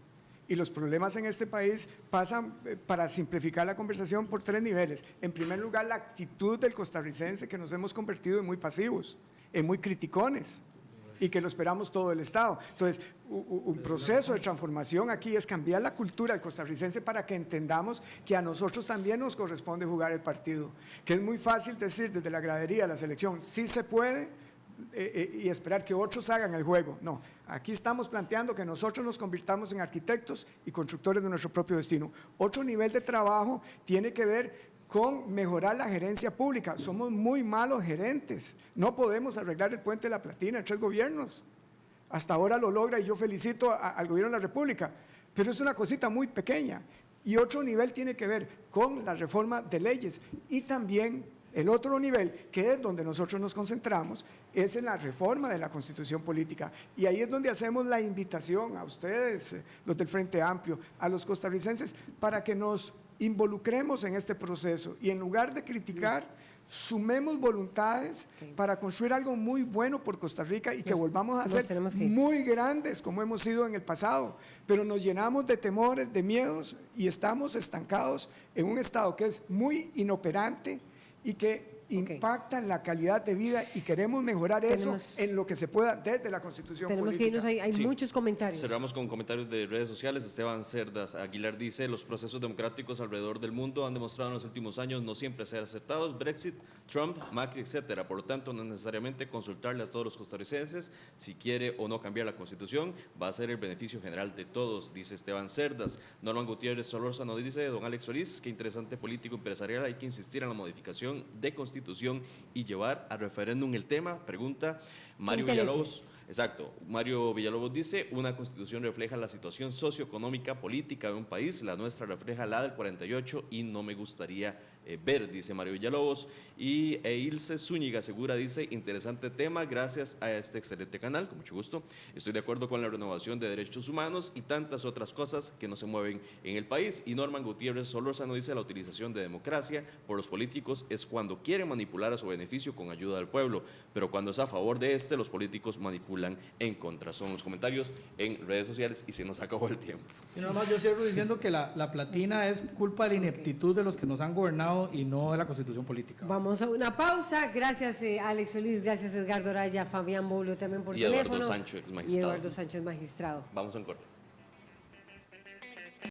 Y los problemas en este país pasan, para simplificar la conversación, por 3 niveles. En primer lugar, la actitud del costarricense, que nos hemos convertido en muy pasivos, en muy criticones, y que lo esperamos todo el Estado. Entonces, un proceso de transformación aquí es cambiar la cultura del costarricense para que entendamos que a nosotros también nos corresponde jugar el partido. Que es muy fácil decir desde la gradería, la selección, sí se puede, y esperar que otros hagan el juego. No, aquí estamos planteando que nosotros nos convirtamos en arquitectos y constructores de nuestro propio destino. Otro nivel de trabajo tiene que ver con mejorar la gerencia pública. Somos muy malos gerentes. No podemos arreglar el puente de la Platina en 3 gobiernos. Hasta ahora lo logra y yo felicito al gobierno de la República, pero es una cosita muy pequeña. Y otro nivel tiene que ver con la reforma de leyes, y también el otro nivel, que es donde nosotros nos concentramos, es en la reforma de la Constitución política. Y ahí es donde hacemos la invitación a ustedes, los del Frente Amplio, a los costarricenses, para que nos involucremos en este proceso y en lugar de criticar, sumemos voluntades para construir algo muy bueno por Costa Rica y que volvamos a ser muy grandes como hemos sido en el pasado, pero nos llenamos de temores, de miedos, y estamos estancados en un Estado que es muy inoperante y que impacta en la calidad de vida y queremos mejorar eso en lo que se pueda desde la Constitución Tenemos política. que irnos, hay muchos comentarios. Cerramos con comentarios de redes sociales. Esteban Cerdas Aguilar dice: los procesos democráticos alrededor del mundo han demostrado en los últimos años no siempre ser acertados. Brexit, Trump, Macri, etcétera. Por lo tanto, no es necesariamente consultarle a todos los costarricenses si quiere o no cambiar la Constitución. Va a ser el beneficio general de todos, dice Esteban Cerdas. Norman Gutiérrez Solórzano dice: don Alex Solís, qué interesante político empresarial. Hay que insistir en la modificación de Constitución y llevar a referéndum el tema. Pregunta Mario Villalobos. Exacto. Mario Villalobos dice: una Constitución refleja la situación socioeconómica, política de un país. La nuestra refleja la del 48 y no me gustaría ver, dice Mario Villalobos. Y Ilse Zúñiga Segura dice: interesante tema, gracias a este excelente canal, con mucho gusto. Estoy de acuerdo con la renovación de derechos humanos y tantas otras cosas que no se mueven en el país. Y Norman Gutiérrez Solórzano dice: la utilización de democracia por los políticos es cuando quieren manipular a su beneficio con ayuda del pueblo, pero cuando es a favor de los políticos manipulan en contra. Son los comentarios en redes sociales y se nos acabó el tiempo. Y nada más yo cierro diciendo que la platina es culpa de la ineptitud de los que nos han gobernado y no de la Constitución política. Vamos a una pausa. Gracias Alex Solís, gracias Edgardo Araya, Fabián Boulio también por teléfono. Eduardo Sancho, ex magistrado. Y Eduardo Sánchez, magistrado. Vamos a un corte.